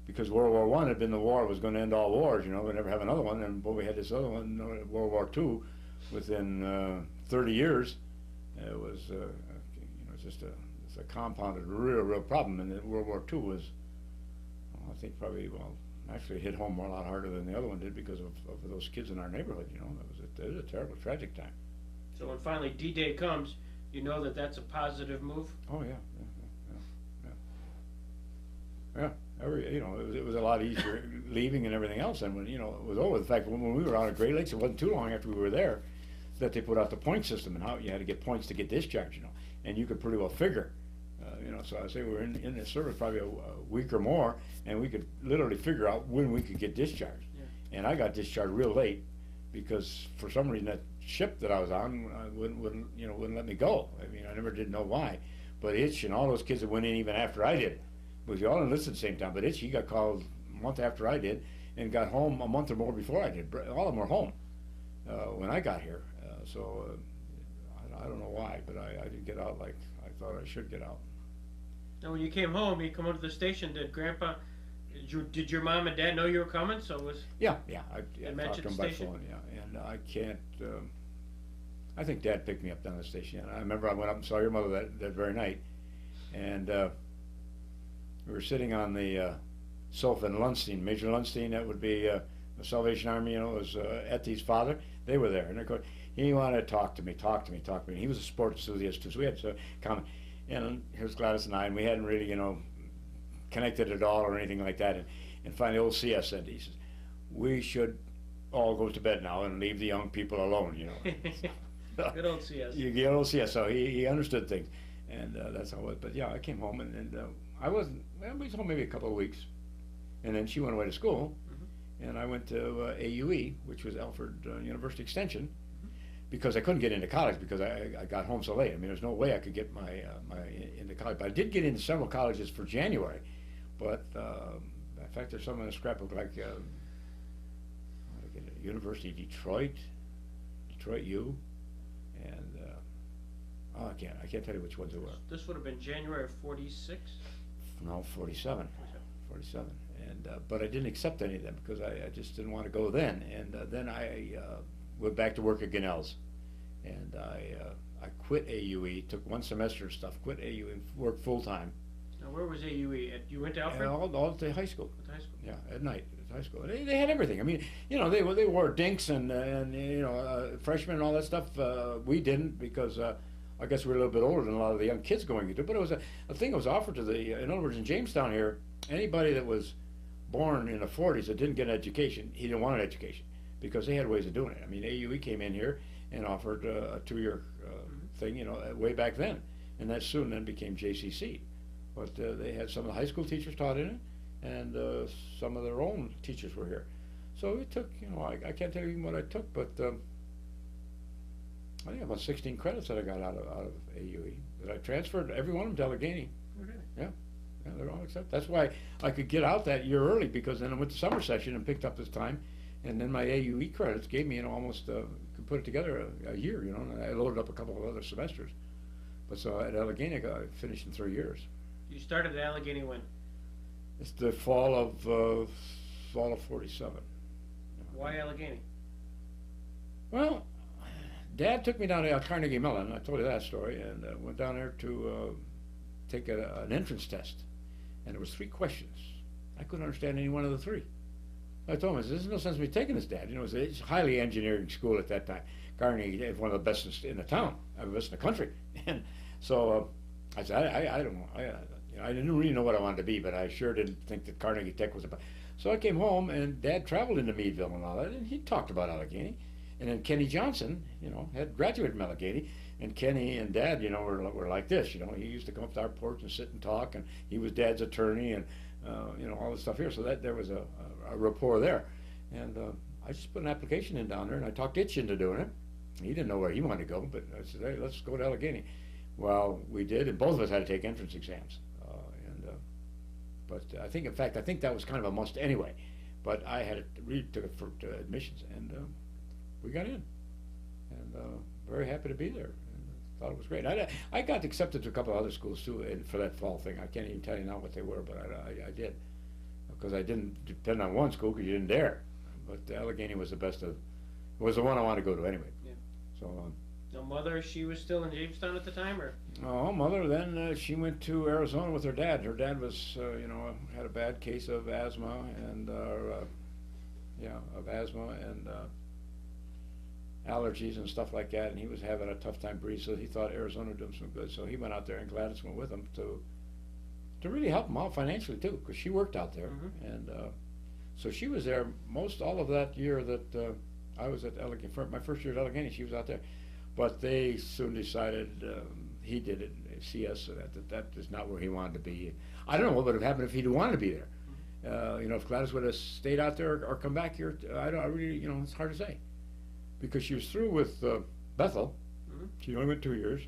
because World War I had been the war was going to end all wars. You know, we'd never have another one, and we had this other one, World War II, within 30 years. It was, you know, it's a compounded real problem. And World War II was, well, I think probably, actually it hit home a lot harder than the other one did because of those kids in our neighborhood. You know, it was a terrible, tragic time. So when finally D-Day comes, you know that that's a positive move? Oh yeah. You know, it was a lot easier leaving and everything else. And when, you know, it was over. In fact, when we were out at Great Lakes, it wasn't too long after we were there that they put out the point system and how you had to get points to get discharged. You know, and you could pretty well figure. You know, so I say we were in the service probably a week or more, and we could literally figure out when we could get discharged. Yeah. And I got discharged real late because for some reason that ship that I was on wouldn't let me go. I mean, I never did know why. But Itch and all those kids that went in even after I did, because you all enlisted at the same time. But Itch, he got called a month after I did, and got home a month or more before I did. All of them were home when I got here. So I don't know why, but I didn't get out like I thought I should get out. Now, when you came home, you come out to the station. Did your mom and dad know you were coming? So it was. Yeah, I met talked you to at him the by station? phone, yeah, and I can't, I think Dad picked me up down at the station, and I remember I went up and saw your mother that very night, and, we were sitting on the, sofa, and Lundstein, Major Lundstein, that would be, the Salvation Army, you know, was, Etty's father, they were there, and of course, he wanted to talk to me, and he was a sports enthusiast too, so we had to comment, and here's Gladys and I, and we hadn't really, you know, connected at all or anything like that, and finally old CS said, he says, we should all go to bed now and leave the young people alone, you know. Good old CS. You get old CS, so he understood things, and that's how it was. But yeah, I came home, and I wasn't, well, we was home maybe a couple of weeks, and then she went away to school, and I went to AUE, which was Alfred University Extension, because I couldn't get into college because I got home so late. I mean, there's no way I could get my into college, but I did get into several colleges for January, but in fact, there's some in the scrapbook like University of Detroit U, and oh, I can't tell you which ones it were. This would have been January of '46. No, 47, and but I didn't accept any of them because I just didn't want to go then, and then I went back to work at Gunnell's, and I quit AUE, took one semester of stuff, quit AUE, and worked full time. Now, where was AUE? You went to Alfred? All at the high school. At the high school. Yeah, at night at high school. They had everything. I mean, you know, they wore dinks and you know, freshmen and all that stuff. We didn't because I guess we were a little bit older than a lot of the young kids going into it. But it was a thing that was offered to the. In other words, in Jamestown here, anybody that was born in the 40s that didn't get an education, he didn't want an education because they had ways of doing it. I mean, AUE came in here and offered a 2-year thing, you know, way back then, and that soon then became JCC. But they had some of the high school teachers taught in it, and some of their own teachers were here. So it took, you know, I can't tell you what I took, but I think about 16 credits that I got out of AUE that I transferred every one of them to Allegheny. Oh, really? Yeah, they're all accepted. That's why I could get out that year early because then I went to summer session and picked up this time, and then my AUE credits gave me, you know, almost could put it together a year, you know. And I loaded up a couple of other semesters, but so at Allegheny I finished in 3 years. You started at Allegheny when? It's the fall of 47. Why Allegheny? Well, Dad took me down to Carnegie Mellon. I told you that story, and went down there to take an entrance test, and there was 3 questions. I couldn't understand any one of the 3. I told him, "There's no sense in me taking this, Dad. You know, it's a highly engineering school at that time. Carnegie is one of the best in the town, the best in the country." And so I said, I don't know. I didn't really know what I wanted to be, but I sure didn't think that Carnegie Tech was about. So I came home, and Dad traveled into Meadville and all that, and he talked about Allegheny. And then Kenny Johnson, you know, had graduated from Allegheny, and Kenny and Dad, you know, were like this. You know, he used to come up to our porch and sit and talk, and he was Dad's attorney, and you know, all this stuff here. So that there was a rapport there, and I just put an application in down there, and I talked Itch into doing it. He didn't know where he wanted to go, but I said, "Hey, let's go to Allegheny." Well, we did, and both of us had to take entrance exams. But I think that was kind of a must anyway. But I had to really took it for admissions, and we got in, and very happy to be there. And thought it was great. I got accepted to a couple of other schools too for that fall thing. I can't even tell you now what they were, but I did, because I didn't depend on one school because you didn't dare. But Allegheny was the best of, was the one I wanted to go to anyway. Yeah. So. Now, Mother, she was still in Jamestown at the time, or? Oh, Mother, then she went to Arizona with her dad. Her dad was, you know, had a bad case of asthma and, allergies and stuff like that, and he was having a tough time breathing, so he thought Arizona would do him some good. So he went out there, and Gladys went with him to really help him out financially too, because she worked out there, and so she was there all of that year that I was at Allegheny. For my first year at Allegheny, she was out there. But they soon decided, he did it, CS, that is not where he wanted to be. I don't know what would have happened if he'd wanted to be there. You know, if Gladys would have stayed out there or come back here, I really, you know, it's hard to say. Because she was through with Bethel. She only went 2 years.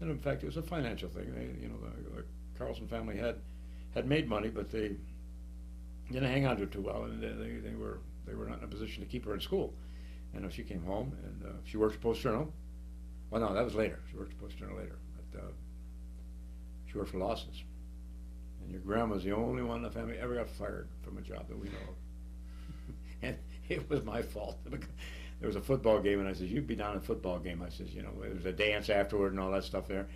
And in fact, it was a financial thing. They, you know, the Carlson family had made money, but they didn't hang on to it too well, and they were not in a position to keep her in school. And she came home, and she worked at Post Journal, Well, no, that was later. She worked at Post Journal later. But she worked for Lawson's. And your grandma's the only one in the family ever got fired from a job that we know of. And it was my fault. There was a football game, and I said, "You'd be down at a football game." I said, there was a dance afterward and all that stuff there.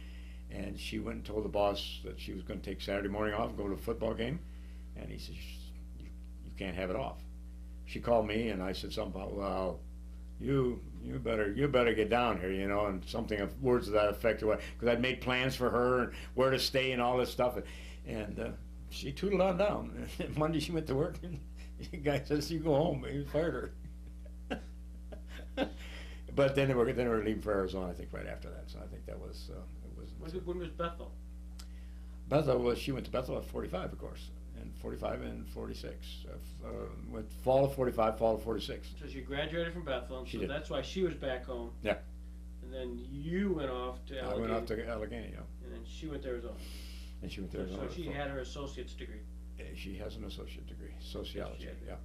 And she went and told the boss that she was going to take Saturday morning off and go to a football game. And he said, you can't have it off. She called me, and I said something about, well, you better get down here, and something of words to that effect, because I'd made plans for her and where to stay and all this stuff. And she tootled on down. And Monday she went to work, and the guy says, "You go home." He fired her. But then they were leaving for Arizona, I think, right after that. So I think that was When was Bethel? Bethel she went to Bethel at 45, of course, and 45 and 46. Went fall of 45, fall of 46. So she graduated from Bethel, She so did. that's why she was back home. Yeah. And then you went off to Allegheny. I went off to Allegheny, yeah. And then she went to Arizona. And she went to Arizona. So she had her associate's degree. She has an associate degree, sociology. Yes, she Yeah.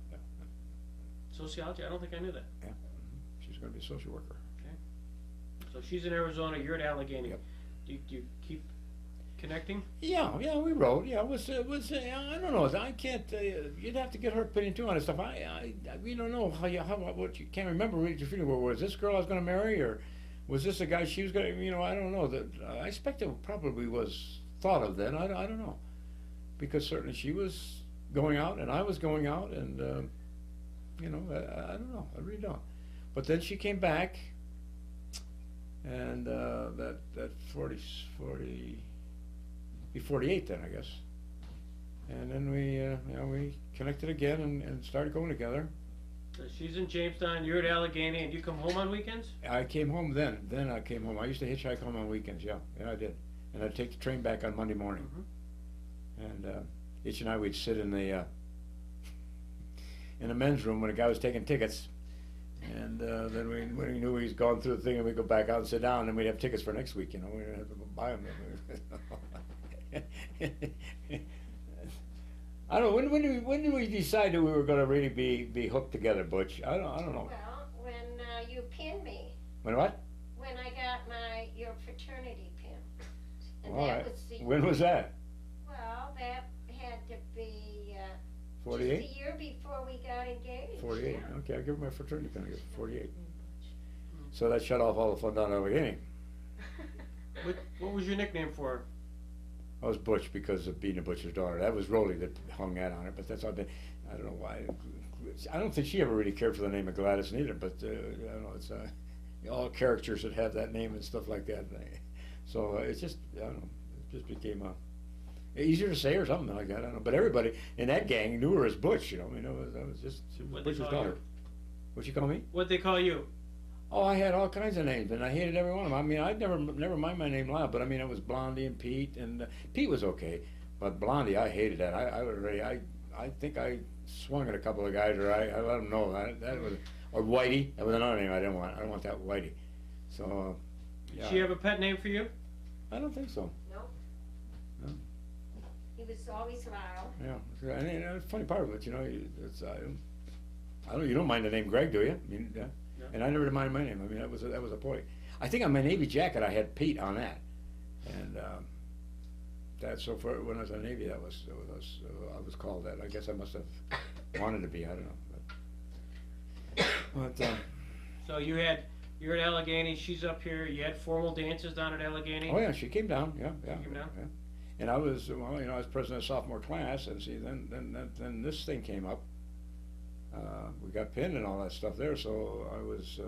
Sociology? I don't think I knew that. Yeah. She's going to be a social worker. Okay. So she's in Arizona, you're at Allegheny. Yep. Do you keep connecting? Yeah, we wrote. Yeah, it was. I don't know. I can't. You'd have to get her opinion too on this stuff. We don't know what you can't remember. What your feeling was this girl I was going to marry, or was this a guy she was going to? I don't know. That I expect it probably was thought of then. I don't know, because certainly she was going out and I was going out, and I don't know. I really don't. But then she came back, and that 48 then, I guess. And then we connected again and started going together. So she's in Jamestown, you're at Allegheny, and you come home on weekends? I came home then. Then I came home. I used to hitchhike home on weekends, yeah. Yeah, I did. And I'd take the train back on Monday morning. Mm-hmm. And Itch and I, we'd sit in the men's room when a guy was taking tickets. And then when we knew he was gone through the thing, and we'd go back out and sit down, and we'd have tickets for next week, we didn't have to buy them. I don't know, when did we decide that we were going to really be hooked together, Butch? I don't know. Well, when you pinned me. When what? When I got your fraternity pin. And All that right. was the, When was that? well, that had to be 48? just a year before we got engaged. 48. Yeah. Okay, I'll give her my fraternity pin. I guess 48. So that shut off all the fun down at the beginning. What was your nickname for her? I was Butch because of being a butcher's daughter. That was Rolly that hung that on it, but that's all been. I don't know why. I don't think she ever really cared for the name of Gladys neither. But I don't know. It's all characters that have that name and stuff like that. So it's just I don't know. It just became easier to say or something like that. I don't know. But everybody in that gang knew her as Butch. I mean, that was just she was What'd they Butcher's call daughter. you? What'd you call me? What'd they call you? Oh, I had all kinds of names, and I hated every one of them. I mean, I'd never mind my name Lyle, but I mean, it was Blondie and Pete, and Pete was okay, but Blondie, I hated that. I think I swung at a couple of guys, or I let them know that was, or Whitey. That was another name I didn't want. I don't want that Whitey. So, yeah. Did she have a pet name for you? I don't think so. Nope. No. He was always Lyle. Yeah, and the funny part of it, it's you don't mind the name Greg, do you? I mean, yeah. No. And I never did mind my name. I mean, that was a point. I think on my Navy jacket I had Pete on that, and so for when I was in the Navy, I was called that. I guess I must have wanted to be. I don't know. But So you're at Allegheny, she's up here, you had formal dances down at Allegheny? oh yeah, she came down. Yeah. She came down? Yeah. And I was I was president of sophomore class, and see then this thing came up. We got pinned and all that stuff there, so I was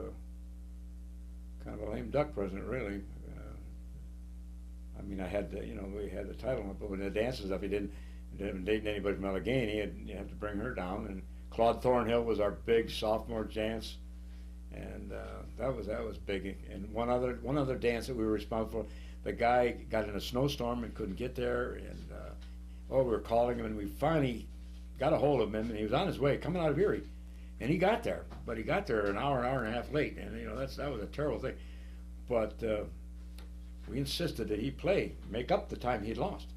kind of a lame duck president, really. I mean, I had we had the title, but when the dances up, he didn't date anybody from Allegheny. You had to bring her down, and Claude Thornhill was our big sophomore dance, and that was big. And one other dance that we were responsible for, the guy got in a snowstorm and couldn't get there, and we were calling him, and we finally got a hold of him, and he was on his way coming out of Erie, and he got there, but he got there an hour and a half late, and that was a terrible thing. But we insisted that he make up the time he'd lost,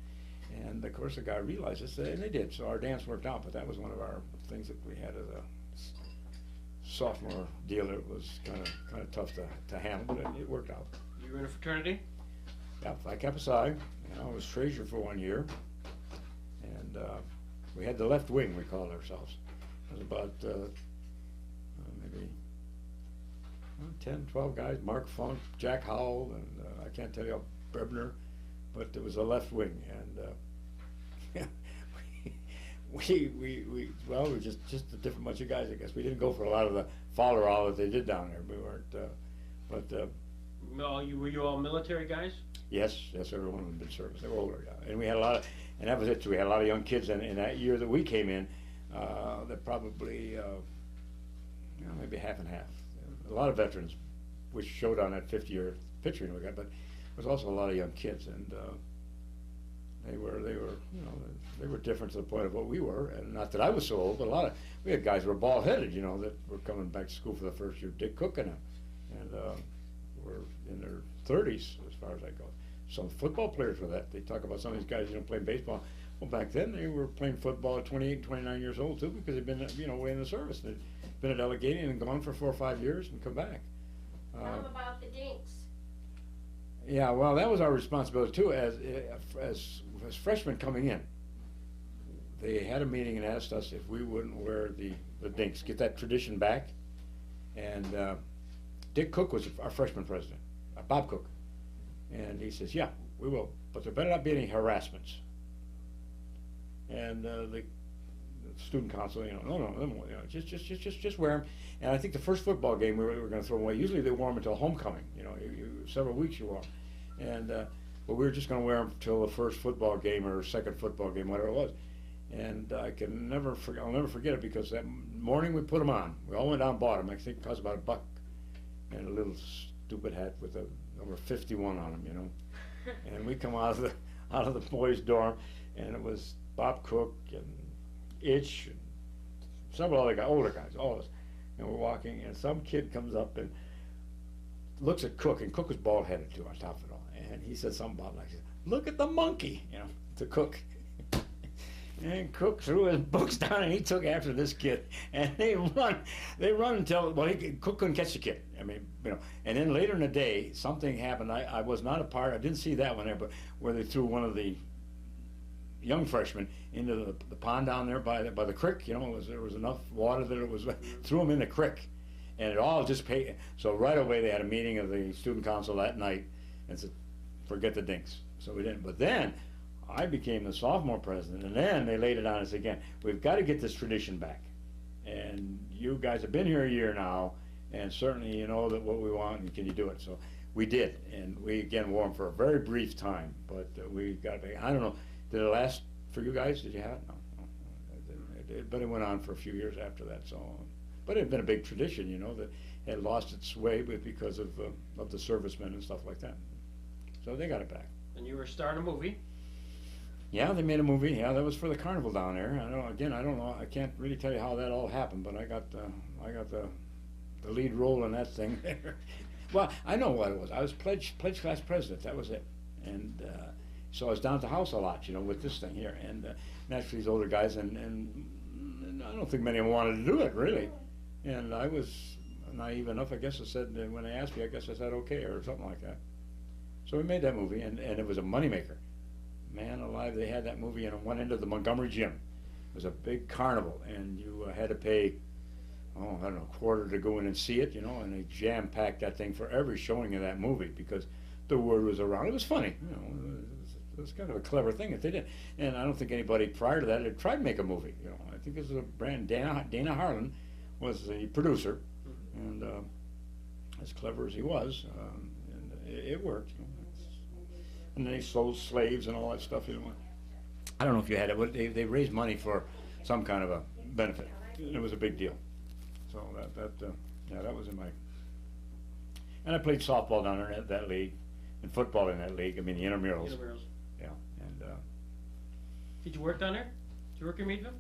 and of course the guy realized this, and they did. So our dance worked out, but that was one of our things that we had as a sophomore deal. It was kind of tough to handle, but it worked out. You were in a fraternity? Yeah, Phi Kappa Psi. I was treasurer for 1 year. And we had the left wing, we called ourselves. It was about maybe 10, 12 guys, Mark Funk, Jack Howell, and I can't tell you, Brebner, but it was a left wing. And we were just a different bunch of guys, I guess. We didn't go for a lot of the follow-all that they did down there. We weren't, Were you all military guys? yes, everyone had been service. They were older, yeah. And we had a lot of, and that was it too. We had a lot of young kids, and in that year that we came in, that probably, maybe half and half. A lot of veterans, which showed on that 50-year picture we got, but there was also a lot of young kids, and they were different to the point of what we were. And not that I was so old, but we had guys who were bald-headed, that were coming back to school for the first year. Dick Cook and them, and were in their 30s as far as that goes. Some football players were that. They talk about some of these guys, playing baseball. Well, back then they were playing football at 28, 29 years old too, because they'd been, away in the service. They'd been a delegating and gone for 4 or 5 years and come back. Tell them about the dinks. Yeah, well, that was our responsibility too, as freshmen coming in. They had a meeting and asked us if we wouldn't wear the dinks, get that tradition back. And Dick Cook was our freshman president, Bob Cook. And he says, yeah, we will, but there better not be any harassments. And the student council, no, just wear them. And I think the first football game we were going to throw them away. Usually they wore them until homecoming. Several weeks you wore them. And but we were just going to wear them till the first football game or second football game, whatever it was. And I'll never forget it, because that morning we put them on. We all went down and bought them. I think it cost about $1, and a little stupid hat with a number 51 on them, And we come out of the boys' dorm, and it was Bob Cook and Itch and several other guys, older guys, all of us. And we're walking, and some kid comes up and looks at Cook, and Cook was bald-headed too on top of it all. And he said something about, like, look at the monkey, to Cook. And Cook threw his books down, and he took after this kid. And they run until, Cook couldn't catch the kid. And then later in the day, something happened. I was not a part, I didn't see that one there, but where they threw one of the young freshmen into the pond down there by the creek. There was enough water that it was, threw him in the creek. And it all just paid. So right away they had a meeting of the student council that night and said, forget the dinks. So we didn't. But then I became the sophomore president, and then they laid it on us again. We've got to get this tradition back. And you guys have been here a year now, and certainly you know that what we want, and can you do it? So we did, and we again wore them for a very brief time, but we got it back. I don't know, did it last for you guys? Did you have it? No. But it went on for a few years after that. So, but it had been a big tradition, that had lost its way because of the servicemen and stuff like that. So they got it back. And you were starting a movie. Yeah, they made a movie. Yeah, that was for the carnival down there. I don't know. I can't really tell you how that all happened, but I got the lead role in that thing there. Well, I know what it was. I was pledge class president. That was it. And so I was down at the house a lot, with this thing here. And naturally, these older guys, and I don't think many of them wanted to do it really. And I was naive enough, I guess. I said, when they asked me, I guess I said okay or something like that. So we made that movie, and it was a moneymaker. Man alive, they had that movie in one end of the Montgomery Gym. It was a big carnival, and you had to pay, I don't know, a quarter to go in and see it, and they jam-packed that thing for every showing of that movie because the word was around. It was funny, it was kind of a clever thing that they did. And I don't think anybody prior to that had tried to make a movie, I think this was a brand, Dana Harlan was the producer, and as clever as he was, and it worked. And then they sold slaves and all that stuff. I don't know if you had it. They raised money for some kind of a benefit. It was a big deal. So that was in my. And I played softball down there in that league, and football in that league. The intramurals. Yeah. And did you work down there? Did you work in Meadville?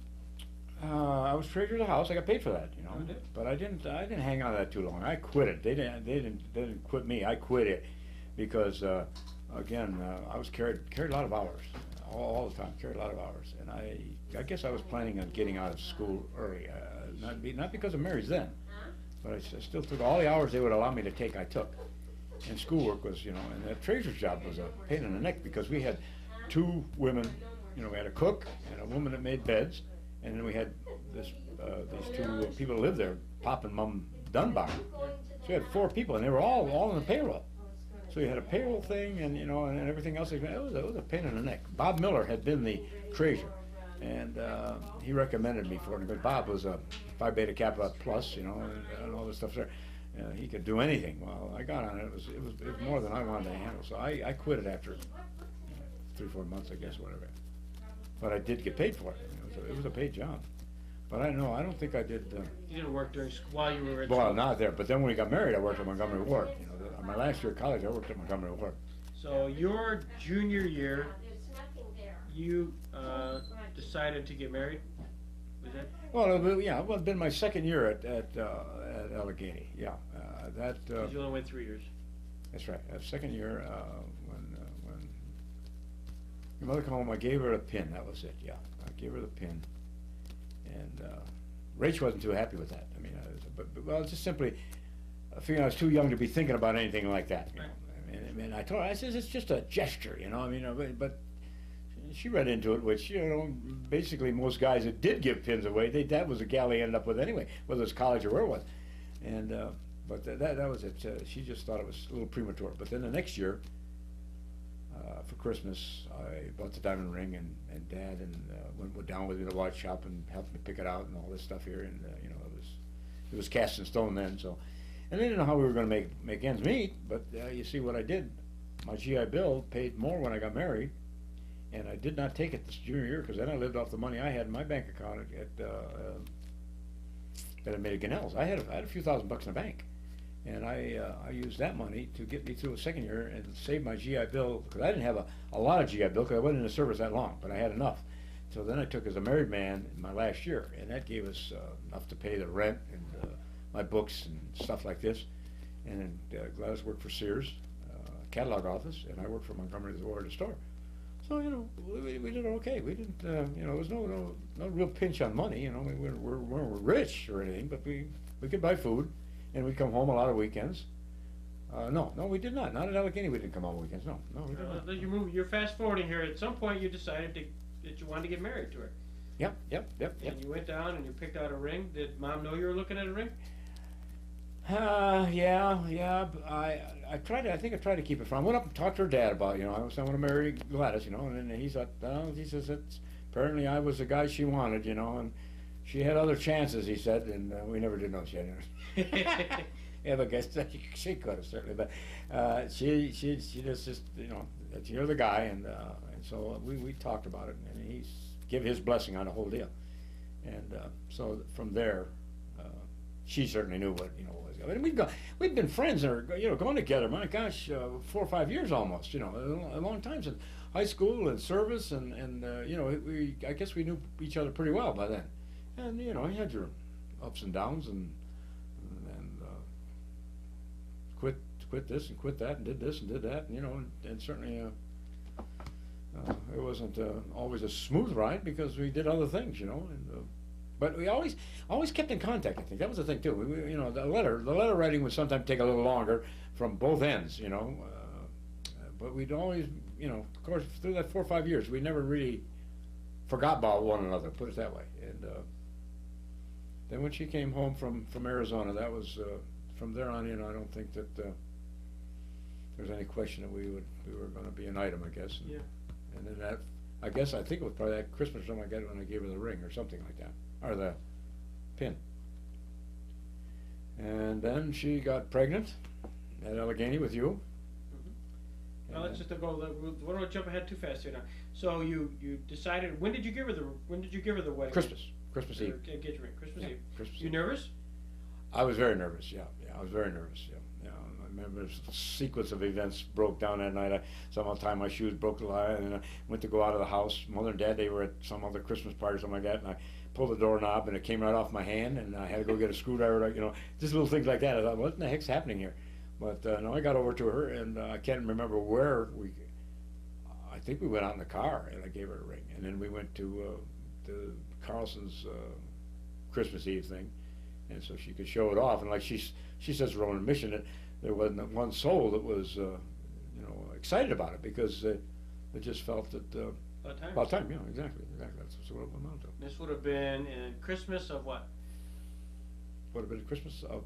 I was treasurer of the house. I got paid for that, Oh, you did? But I didn't hang on to that too long. I quit it. They didn't quit me. I quit it because. Again, I was carried a lot of hours, all the time, carried a lot of hours, and I guess I was planning on getting out of school early, not because of Mary's then, but I still took all the hours they would allow me to take, I took, and schoolwork was, you know, and that treasurer's job was a pain in the neck because we had two women, you know, we had a cook and a woman that made beds, and then we had these two people that lived there, Pop and Mom Dunbar. So we had 4 people, and they were all on the payroll. So you had a payroll thing, and you know, and everything else. It was a pain in the neck. Bob Miller had been the treasurer, and he recommended me for it. But Bob was a Phi Beta Kappa Plus, you know, and all this stuff there. He could do anything. Well, I got on it. It was more than I wanted to handle. So I quit it after 3-4 months, I guess, whatever. But I did get paid for it. It was a paid job. But I don't think I did. You didn't work while you were at Well, school. not there. But then when we got married, I worked at Montgomery Ward. You know, my last year of college, I worked at Montgomery Ward. So your junior year, you decided to get married? Was that? Well, yeah, well, it'd been my second year at Allegheny. Yeah, that. 'Cause you only went 3 years. That's right. Second year when your mother came home, I gave her a pin. That was it. Yeah, I gave her the pin, and Rach wasn't too happy with that. I mean, well, just simply figuring I was too young to be thinking about anything like that. You know? I mean, I told her, I said, it's just a gesture, you know. I mean, but she read into it, which, you know, basically most guys that did give pins away, that was a gal they ended up with anyway, whether it was college or where it was. And but that was it. She just thought it was a little premature. But then the next year, for Christmas, I bought the diamond ring, and Dad went down with me to the watch shop and helped me pick it out and all this stuff here. And you know, it was cast in stone then. So, and I didn't know how we were going to make ends meet. But you see what I did. My GI Bill paid more when I got married, and I did not take it this junior year because then I lived off the money I had in my bank account that I made at Gunnell's. I had a few $1,000s in the bank. And I used that money to get me through a second year and save my GI Bill, because I didn't have a lot of GI Bill because I wasn't in the service that long, but I had enough. So then I took as a married man in my last year, and that gave us enough to pay the rent and my books and stuff like this. And then Gladys worked for Sears catalog office, and I worked for Montgomery Ward store. So, you know, we did okay. We didn't, you know, there was no real pinch on money. You know, we weren't rich or anything, but we could buy food. And we'd come home a lot of weekends. No, we did not. Not at Allegheny. We didn't come home on weekends. No, we didn't. You're fast forwarding here. At some point, you decided that you wanted to get married to her. Yep. And you went down and you picked out a ring. Did Mom know you were looking at a ring? Yeah. I tried. I think I tried to keep it from. I went up and talked to her dad about, you know, I want to marry Gladys, you know, and he thought, he says it's apparently I was the guy she wanted, you know, and she had other chances, he said, and we never did know she had any. Yeah, but I guess she could have certainly, but she just you know, you're the guy, and so we talked about it, and he gave his blessing on the whole deal, and so from there, she certainly knew what, you know, was. I mean, we'd been friends, or you know, going together. My gosh, 4 or 5 years almost. You know, a long time since high school and service, and you know, I guess we knew each other pretty well by then. And you know, you had your ups and downs, and quit this and quit that, and did this and did that, and you know, and certainly it wasn't always a smooth ride because we did other things, you know, and but we always kept in contact. I think that was the thing too. We you know, the letter writing would sometimes take a little longer from both ends, you know, but we'd always, you know, of course, through that 4 or 5 years, we never really forgot about one another. Put it that way, and. Then when she came home from Arizona, that was from there on in. I don't think that there's any question that we were going to be an item, I guess. Yeah. And then I think it was probably that Christmas time I got it when I gave her the ring or something like that, or the pin. And then she got pregnant at Allegheny with you. Mm-hmm. Well, let's just go. We don't jump ahead too fast here now. So you decided. When did you give her the wedding? Christmas Eve. Engagement, Christmas Eve. Christmas You Eve. nervous? I was very nervous. Yeah, I was very nervous. Yeah. I remember a sequence of events broke down that night. Sometime my shoes broke the line, and I went to go out of the house. Mother and Dad, they were at some other Christmas party or something like that, and I pulled the doorknob, and it came right off my hand, and I had to go get a screwdriver, you know, just little things like that. I thought, what in the heck's happening here? But no, I got over to her, and I can't remember where I think we went out in the car, and I gave her a ring, and then we went to Carlson's Christmas Eve thing, and so she could show it off. And like she says her own admission that there wasn't one soul that was, excited about it, because they just felt that, about time, yeah, exactly, that's what it amounted to. This would have been in Christmas of what? Would have been Christmas of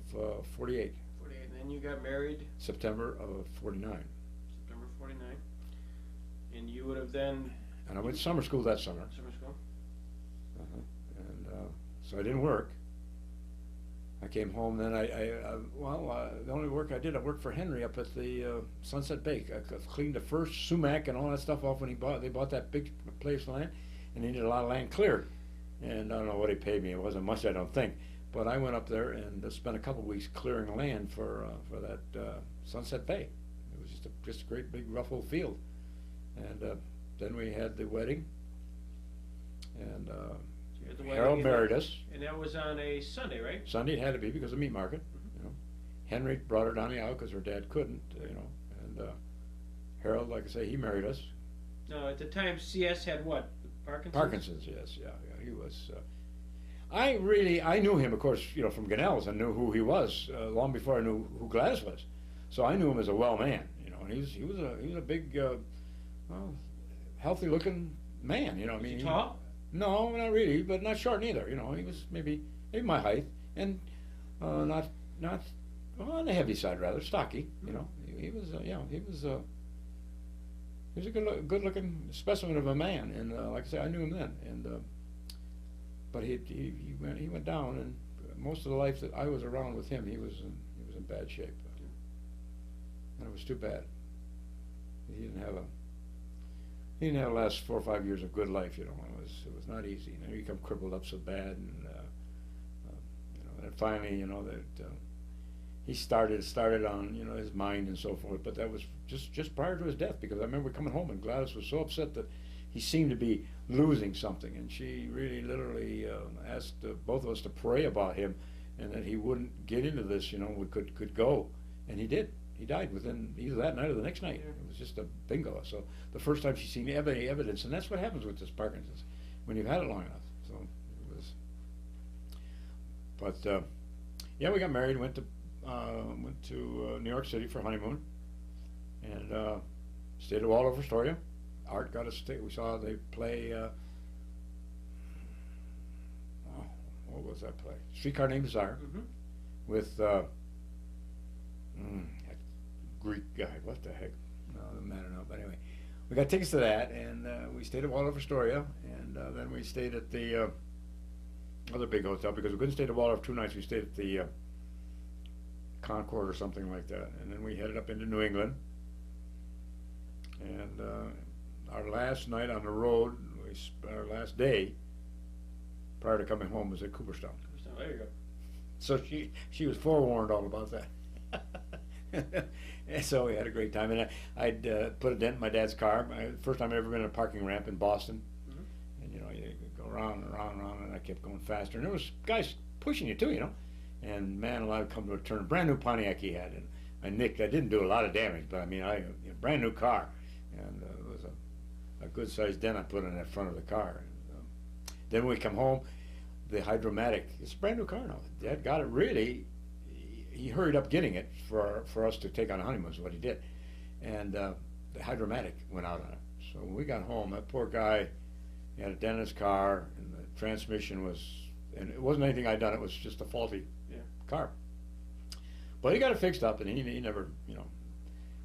48. 48, and then you got married? September of 49. September 49. And you would have then... And I went to summer school that summer. Summer school? And so I didn't work. I came home, then the only work I did, I worked for Henry up at the Sunset Bake. I cleaned the first sumac and all that stuff off when they bought that big place of land, and they needed a lot of land cleared. And I don't know what he paid me. It wasn't much, I don't think. But I went up there and spent a couple of weeks clearing land for that Sunset Bay. It was just a great big rough old field. And then we had the wedding, and Harold married us. And that was on a Sunday, right? Sunday it had to be because of meat market. Henry brought her down the aisle because her dad couldn't, and Harold, like I say, he married us. No, at the time CS had what? Parkinson's? Parkinson's, yes, yeah, he was. I knew him, of course, from Gunnell's. I knew who he was long before I knew who Gladys was. So I knew him as a well man, and he was a big, healthy looking man, Was he tall? No, not really, but not short neither. He was maybe my height, and not on the heavy side, rather stocky. He was a good-looking specimen of a man, and like I say, I knew him then. And but he went down, and most of the life that I was around with him, he was in bad shape, and it was too bad. He didn't have the last 4 or 5 years of good life. It was not easy. He become crippled up so bad, and and finally, that he started on his mind and so forth. But that was just prior to his death, because I remember coming home and Gladys was so upset that he seemed to be losing something, and she really literally asked both of us to pray about him, and that he wouldn't get into this. Could go, and he did. He died within either that night or the next night. Yeah. It was just a bingo. So the first time she's seen any evidence, and that's what happens with this Parkinson's when you've had it long enough. So it was. But yeah, we got married. Went to New York City for honeymoon, and stayed at Waldorf Astoria. Art got us stay. We saw they play. What was that play? Streetcar Named Desire, with. Greek guy, what the heck? No, it doesn't matter now. But anyway, we got tickets to that, and we stayed at Waldorf Astoria, and then we stayed at the other big hotel, because we couldn't stay at Waldorf 2 nights. We stayed at the Concord or something like that, and then we headed up into New England. And our last night on the road, our last day prior to coming home, was at Cooperstown. There you go. So she was forewarned all about that. And so we had a great time, and I'd put a dent in my dad's car. First time I'd ever been in a parking ramp in Boston. And you go around and around and around, and I kept going faster. And there was guys pushing you too, And man, I'd come to a turn. Brand new Pontiac he had, and I nicked. I didn't do a lot of damage, but I mean, brand new car, and it was a good sized dent I put in the front of the car. And, then when we come home, the Hydromatic. It's a brand new car now. Dad got it really. He hurried up getting it for us to take on a honeymoon, is what he did. And the Hydromatic went out on it. So when we got home, that poor guy, he had a dent in his car, and the transmission was, and it wasn't anything I'd done, it was just a faulty car. But he got it fixed up, and he never,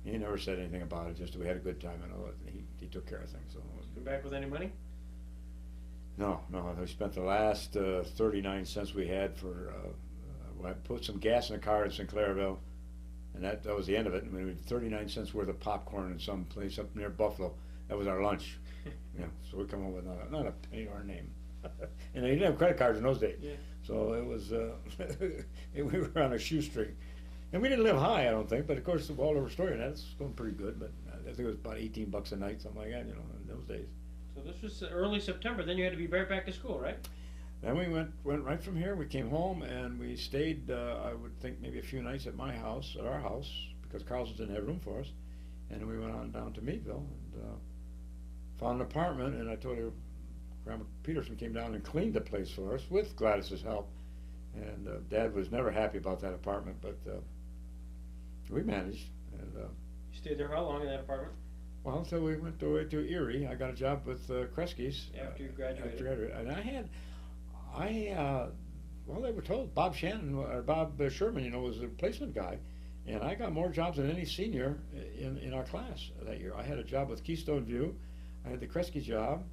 he never said anything about it, just we had a good time, and he took care of things. So Come back with any money? No, we spent the last 39 cents we had for, I put some gas in the car in Sinclairville, and that was the end of it. I mean, we had 39 cents worth of popcorn in some place up near Buffalo. That was our lunch. So we come home with not a penny to our name. And they didn't have credit cards in those days. Yeah. So it was, we were on a shoestring. And we didn't live high, I don't think, but of course the Waldorf Astoria, that's going pretty good, but I think it was about $18 a night, something like that, in those days. So this was early September, then you had to be right back to school, right? Then we went right from here. We came home and we stayed, I would think maybe a few nights at our house, because Carlson's didn't have room for us. And then we went on down to Meadville and found an apartment, and I told her, Grandma Peterson came down and cleaned the place for us with Gladys's help. And Dad was never happy about that apartment, but We managed. And, You stayed there how long in that apartment? well, until we went away to Erie, I got a job with Kresge's. After you graduated? After I graduated. And well, they were told Bob Shannon, or Bob Sherman, you know, was the placement guy. And I got more jobs than any senior in our class that year. I had a job with Keystone View. I had the Kresge job.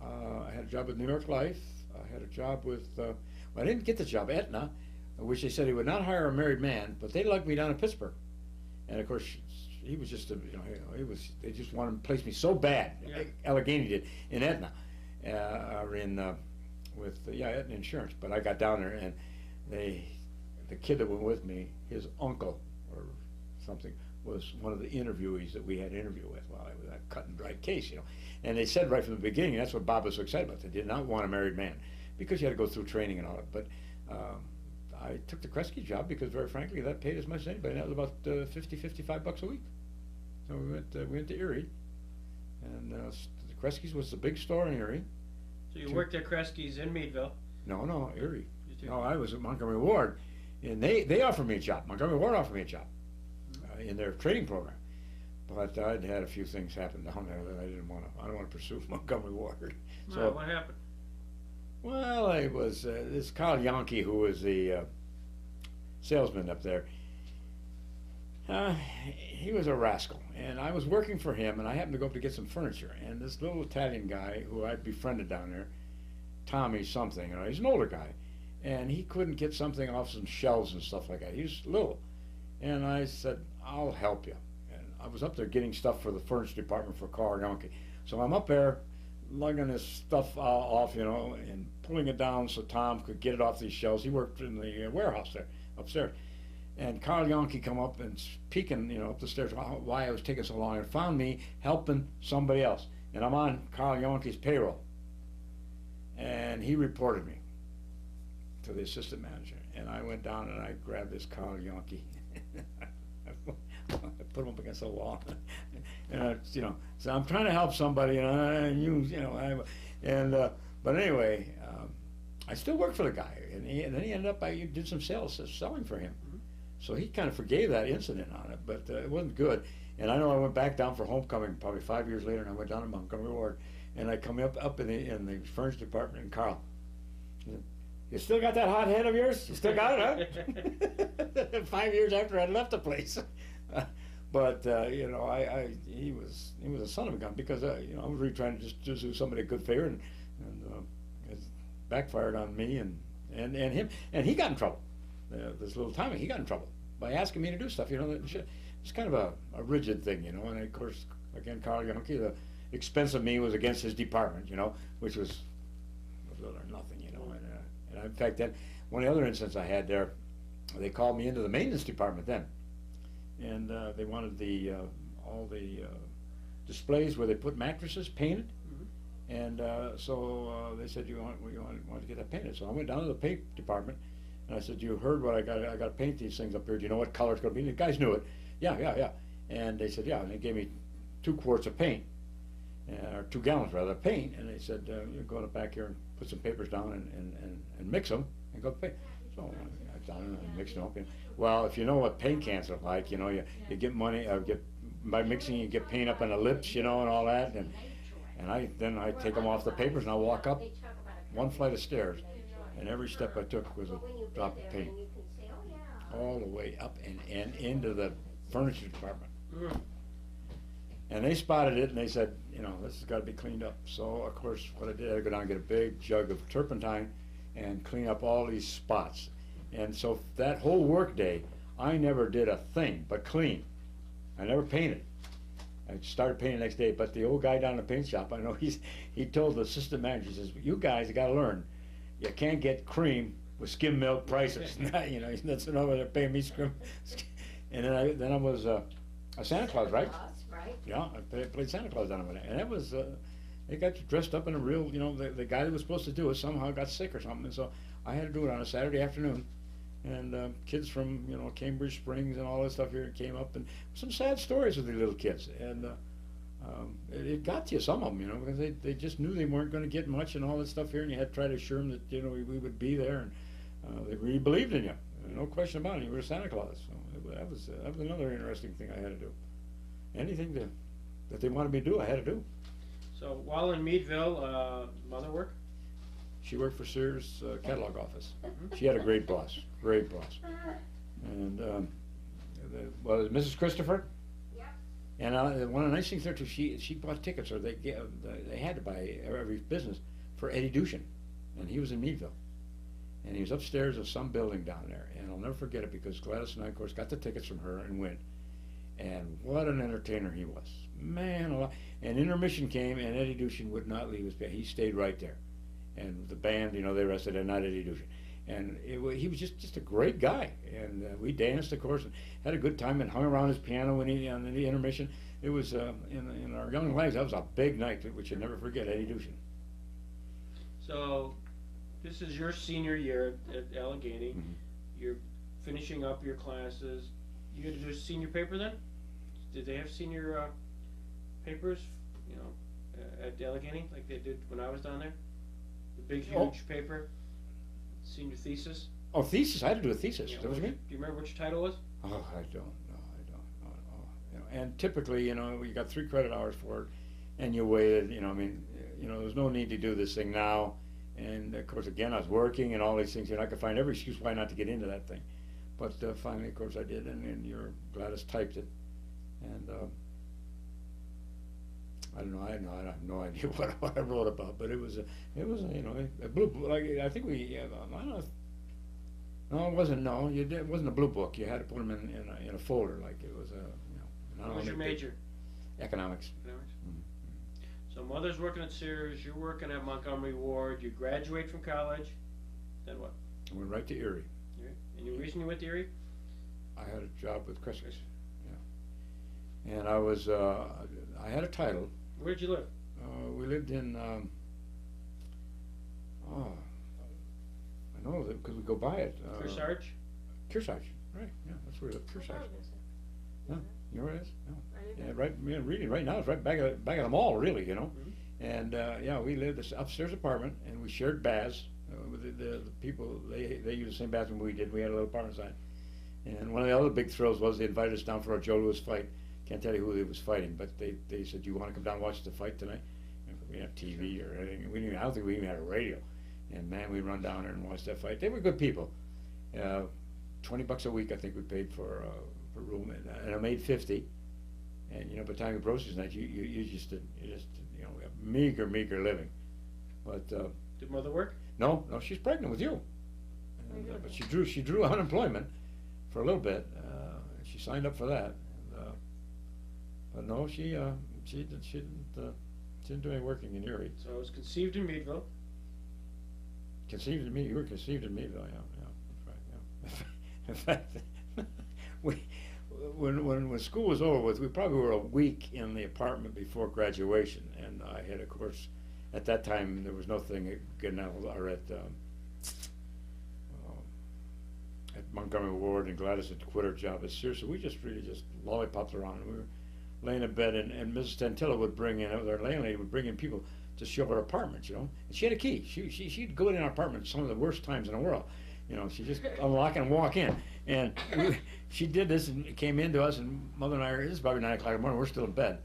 I had a job with New York Life. I had a job with, well, I didn't get the job, Aetna, which they said he would not hire a married man, but they liked me down in Pittsburgh. And of course, he was just, they just wanted to place me so bad. Yeah. Allegheny did, in Aetna, or Aetna Insurance. But I got down there, and the kid that went with me, his uncle or something, was one of the interviewees that we had to interview with. Well, it was a cut and dried case, you know. And they said right from the beginning, that's what Bob was so excited about. They did not want a married man because you had to go through training and all that. But I took the Kresge job because, very frankly, that paid as much as anybody. That was about $55 a week. So we went to Erie, and the Kresge's was the big store in Erie. So you worked at Kresge's in Meadville? No, Erie. You did? No, I was at Montgomery Ward, and they offered me a job. Montgomery Ward offered me a job in their training program. But I'd had a few things happen down there that I don't want to pursue Montgomery Ward. So what happened? Well, it was this Carl Yankee, who was the salesman up there. He was a rascal, and I was working for him, and I happened to go up to get some furniture, and this little Italian guy who I befriended down there, Tommy something, you know, he's an older guy, and he couldn't get something off some shelves and stuff like that. He was little, and I said, I'll help you. And I was up there getting stuff for the furniture department for Carl Yankee. So I'm up there lugging this stuff off, you know, and pulling it down so Tom could get it off these shelves. He worked in the warehouse there, upstairs. And Carl Yankee come up and peeking, you know, up the stairs why I was taking so long, and found me helping somebody else. And I'm on Carl Yankee's payroll. And he reported me to the assistant manager. And I went down and I grabbed this Carl Yankee. I put him up against the wall. And you know, so I'm trying to help somebody, but anyway, I still work for the guy, and then he ended up, I did some selling for him. So he kind of forgave that incident on it, but it wasn't good. And I know I went back down for homecoming probably 5 years later, and I went down to Montgomery Ward, and I come up in the furniture department, and Carl, you still got that hot head of yours? You still got it, huh? 5 years after I left the place. But you know, he was a son of a gun, because you know, I was really trying to just do somebody a good favor, and it backfired on me and him, and he got in trouble. This little Tommy, he got in trouble by asking me to do stuff. You know, it's kind of a rigid thing, you know. And of course, again, Carl Yankee, the expense of me was against his department, you know, which was little or nothing, you know. And in fact, then one of the other incidents I had there, they called me into the maintenance department then, and they wanted all the displays where they put mattresses painted. And so they said, you want to get that painted. So I went down to the paint department, and I said, you heard what I got to paint these things up here. Do you know what color it's going to be? And the guys knew it. Yeah. And they said, yeah. And they gave me 2 quarts of paint, or 2 gallons rather, of paint. And they said, you go back here and put some papers down and mix them and go paint. So I done it and mixed them up. Well, if you know what paint cans are like, you know, you get money, by mixing you get paint up on the lips, you know, and all that. And then I take them off the papers, and I walk up 1 flight of stairs, and every step I took was a drop of paint, all the way up and into the furniture department. And they spotted it, and they said, you know, this has got to be cleaned up. So of course, what I did, I go down and get a big jug of turpentine and clean up all these spots. And so that whole work day, I never did a thing but clean. I never painted. I started painting the next day, but the old guy down in the paint shop, I know he told the assistant manager, he says, you guys got to learn, you can't get cream with skim milk prices. You know, that's another, they're paying me skim. And then I was a Santa Claus, right? Yeah, I played Santa Claus down over there, and that was, they got dressed up in a real, you know, the guy that was supposed to do it somehow got sick or something, and so I had to do it on a Saturday afternoon. And kids from, you know, Cambridge Springs and all this stuff here came up, and some sad stories with the little kids. And it got to you, some of them, you know, because they just knew they weren't going to get much and all this stuff here, and you had to try to assure them that, you know, we would be there, and they really believed in you. no question about it. You were Santa Claus. So that was another interesting thing I had to do. Anything that they wanted me to do, I had to do. So while in Meadville, mother work? She worked for Sears catalog office. She had a great boss, great boss. And well, Mrs. Christopher. Yep. And one of the nice things there too, she bought tickets, or they had to buy every business for Eddie Dushin, and he was in Meadville, and he was upstairs of some building down there, and I'll never forget it because Gladys and I, of course, got the tickets from her and went, and what an entertainer he was, man! And intermission came, and Eddie Dushin would not leave his band. He stayed right there, and the band, they rested at night. Eddie Dushin. And he was just a great guy, and we danced, of course, and had a good time, and hung around his piano on the intermission. It was in our young lives. That was a big night, which you'll never forget. Eddie Dushin. So, this is your senior year at Allegheny. Mm-hmm. You're finishing up your classes. You had to do a senior paper then? Did they have senior papers, at Allegheny, like they did when I was down there? The big, huge paper, senior thesis. Oh, thesis! I had to do a thesis. Yeah, That was me. do you remember what your title was? Oh, I don't. No, I don't. And typically, you got 3 credit hours for it, and you waited. There's no need to do this thing now. And of course, again, I was working and all these things, and I could find every excuse why not to get into that thing. But finally, of course, I did, and your Gladys typed it, and I don't know. I have no idea what I wrote about, but it was a blue book. Like I think we, I don't know. No, it wasn't. No, it wasn't a blue book. You had to put them in a folder, like it was a. What was your major? Economics. Economics. Mm-hmm. So mother's working at Sears. You're working at Montgomery Ward. You graduate from college. Then what? I went right to Erie. And the reason you went to Erie? I had a job with Christmas. Yeah. And I was. I had a title. Where did you live? We lived in. I know that because we go by it. Kearsarge? Kearsarge, right? Yeah, that's where we live. Kearsarge. Yeah, you know where it is? Yeah, right. Yeah, really, right now it's right back at the mall, really. Mm-hmm. And yeah, we lived this upstairs apartment, and we shared baths with the people. They used the same bathroom we did. We had a little apartment side. And one of the other big thrills was they invited us down for a Joe Louis fight. Can't tell you who he was fighting, but they said, "Do you want to come down and watch the fight tonight?" And we didn't have TV or anything. I don't think we even had a radio. And man, we'd run down there and watch that fight. They were good people. $20 a week, I think we paid for room, and I made 50. And by the time you groceries night, you just meager living. But Did mother work? no, she's pregnant with you. And, but she drew unemployment for a little bit. She signed up for that. But no, she didn't do any working in Erie. So I was conceived in Meadville. Conceived in me. You were conceived in Meadville. Yeah, that's right. Yeah. In fact, when school was over with, we probably were a week in the apartment before graduation, and I had, of course, at that time there was no thing at Goodnell or at Montgomery Ward, and Gladys had quit her job at Sears, so we just lollipopped around. And we were laying in bed, and Mrs. Tantilla would bring in, our landlady would bring in people to show her apartments, and she had a key. She'd go in our apartment at some of the worst times in the world. She'd just unlock and walk in. And she did this and came into us, and Mother and I, this is probably 9 o'clock in the morning, we're still in bed.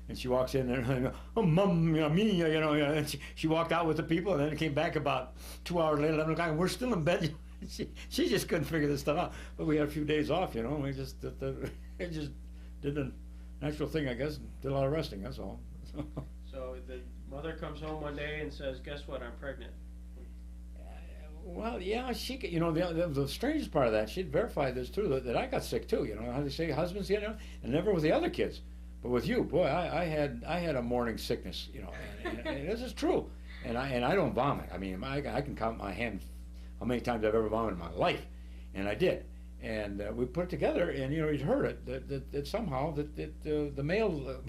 And she walks in there, and I go, "Oh, Mom, me," and she walked out with the people, and then came back about 2 hours later, 11 o'clock, and we're still in bed. She just couldn't figure this stuff out. But we had a few days off, and we just did the natural thing, I guess, and did a lot of resting, that's all. So the mother comes home one day and says, "Guess what? I'm pregnant." Well, yeah, she. The strangest part of that, she'd verified this too, that I got sick too. How they say husbands, and never with the other kids, but with you, boy, I had a morning sickness, and this is true, and I don't vomit. I mean, I can count my hand how many times I've ever vomited in my life, and I did. And we put it together, and you'd heard it that somehow the male,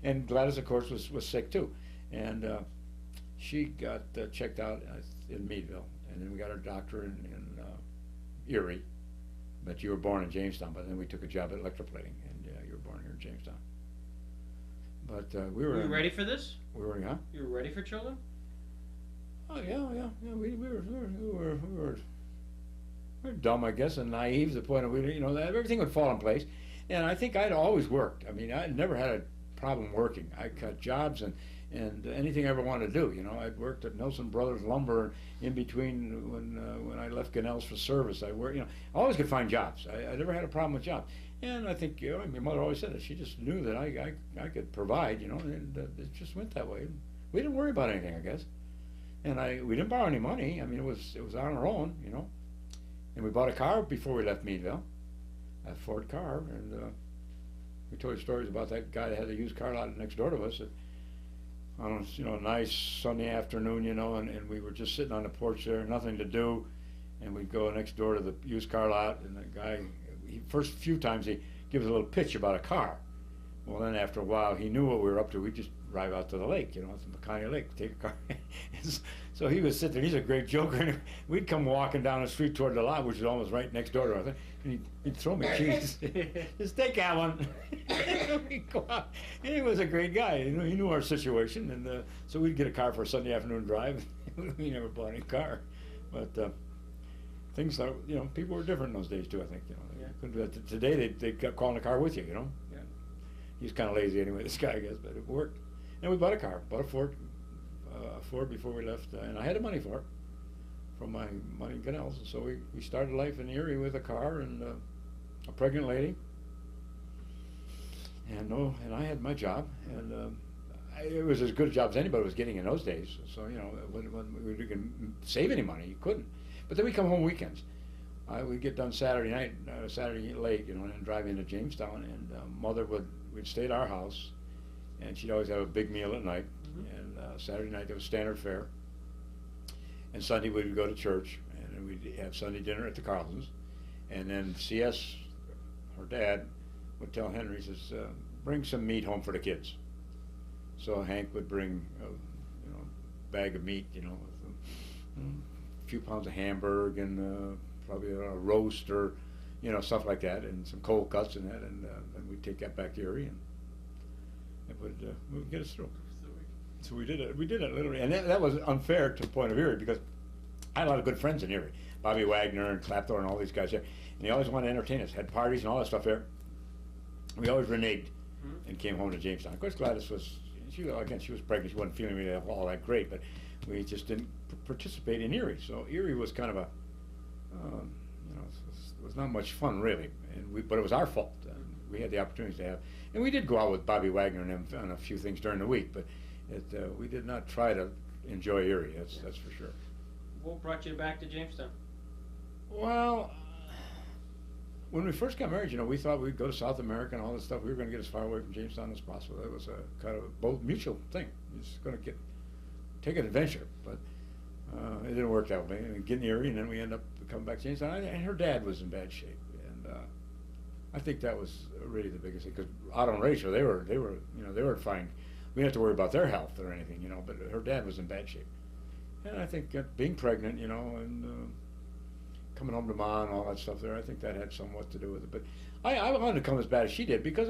and Gladys, of course, was sick too, and she got checked out in Meadville, and then we got our doctor in Erie. But you were born in Jamestown, but then we took a job at electroplating, and you were born here in Jamestown. But we were. Were you ready for this? We were, huh? You were ready for children? Oh yeah. We we're dumb, I guess, and naive to the point of, that everything would fall in place. And I think I'd always worked. I mean, I never had a problem working. I got jobs and anything I ever wanted to do. I'd worked at Nelson Brothers Lumber in between when I left Gunnell's for service. I worked, I always could find jobs. I never had a problem with jobs. And I think, my mother always said it. She just knew that I could provide, and it just went that way. We didn't worry about anything, I guess. And we didn't borrow any money. I mean, it was on our own, And we bought a car before we left Meadville, a Ford car, and we told you stories about that guy that had a used car lot next door to us. On a nice sunny afternoon, and we were just sitting on the porch there, nothing to do, and we'd go next door to the used car lot, and the guy, first few times he gives a little pitch about a car. Well, then after a while, he knew what we were up to. We'd just drive out to the lake, to McConney Lake, take a car. So he would sit there. He's a great joker. And we'd come walking down the street toward the lot, which is almost right next door to us. And he'd throw me cheese. Just take that one. We'd go out. And he was a great guy. He knew our situation. And so we'd get a car for a Sunday afternoon drive. We never bought any car. But things are, people were different in those days, too, I think. Couldn't do that. Today, they got calling the car with you, Yeah. He's kind of lazy anyway, this guy, I guess, but it worked. And we bought a car, bought a Ford before we left, and I had the money for it, from my money in Gunnell's. So we started life in Erie with a car and a pregnant lady, and I had my job, and it was as good a job as anybody was getting in those days. So when we didn't save any money, you couldn't. But then we come home weekends. We'd get done Saturday night, Saturday late, and then drive into Jamestown, and Mother we'd stay at our house, and she'd always have a big meal at night. And Saturday night there was standard fare, and Sunday we'd go to church, and then we'd have Sunday dinner at the Carlsons, and then C.S., her dad, would tell Henry, he says, bring some meat home for the kids. So Hank would bring a bag of meat, with a few pounds of hamburger and probably a roast or stuff like that, and some cold cuts and that, and we'd take that back to Erie, and it would get us through. So we did it literally, and that was unfair to the point of Erie, because I had a lot of good friends in Erie, Bobby Wagner and Clapthorne and all these guys there, and they always wanted to entertain us, had parties and all that stuff there. We always reneged and came home to Jamestown. Of course, Gladys she was pregnant, she wasn't feeling really all that great, but we just didn't participate in Erie. So Erie was kind of a it was not much fun really, but it was our fault. We had the opportunities to have, and we did go out with Bobby Wagner and him on a few things during the week, but we did not try to enjoy Erie. That's for sure. What brought you back to Jamestown? Well, when we first got married, we thought we'd go to South America and all this stuff. We were going to get as far away from Jamestown as possible. It was a kind of both mutual thing. It's going to take an adventure, but it didn't work that way. We get in Erie, and then we end up coming back to Jamestown. And her dad was in bad shape, and I think that was really the biggest thing. Because Otto and Rachel, they were fine. We didn't have to worry about their health or anything, But her dad was in bad shape, and I think being pregnant, and coming home to Ma and all that stuff there, I think that had somewhat to do with it. But I wanted to come as bad as she did, because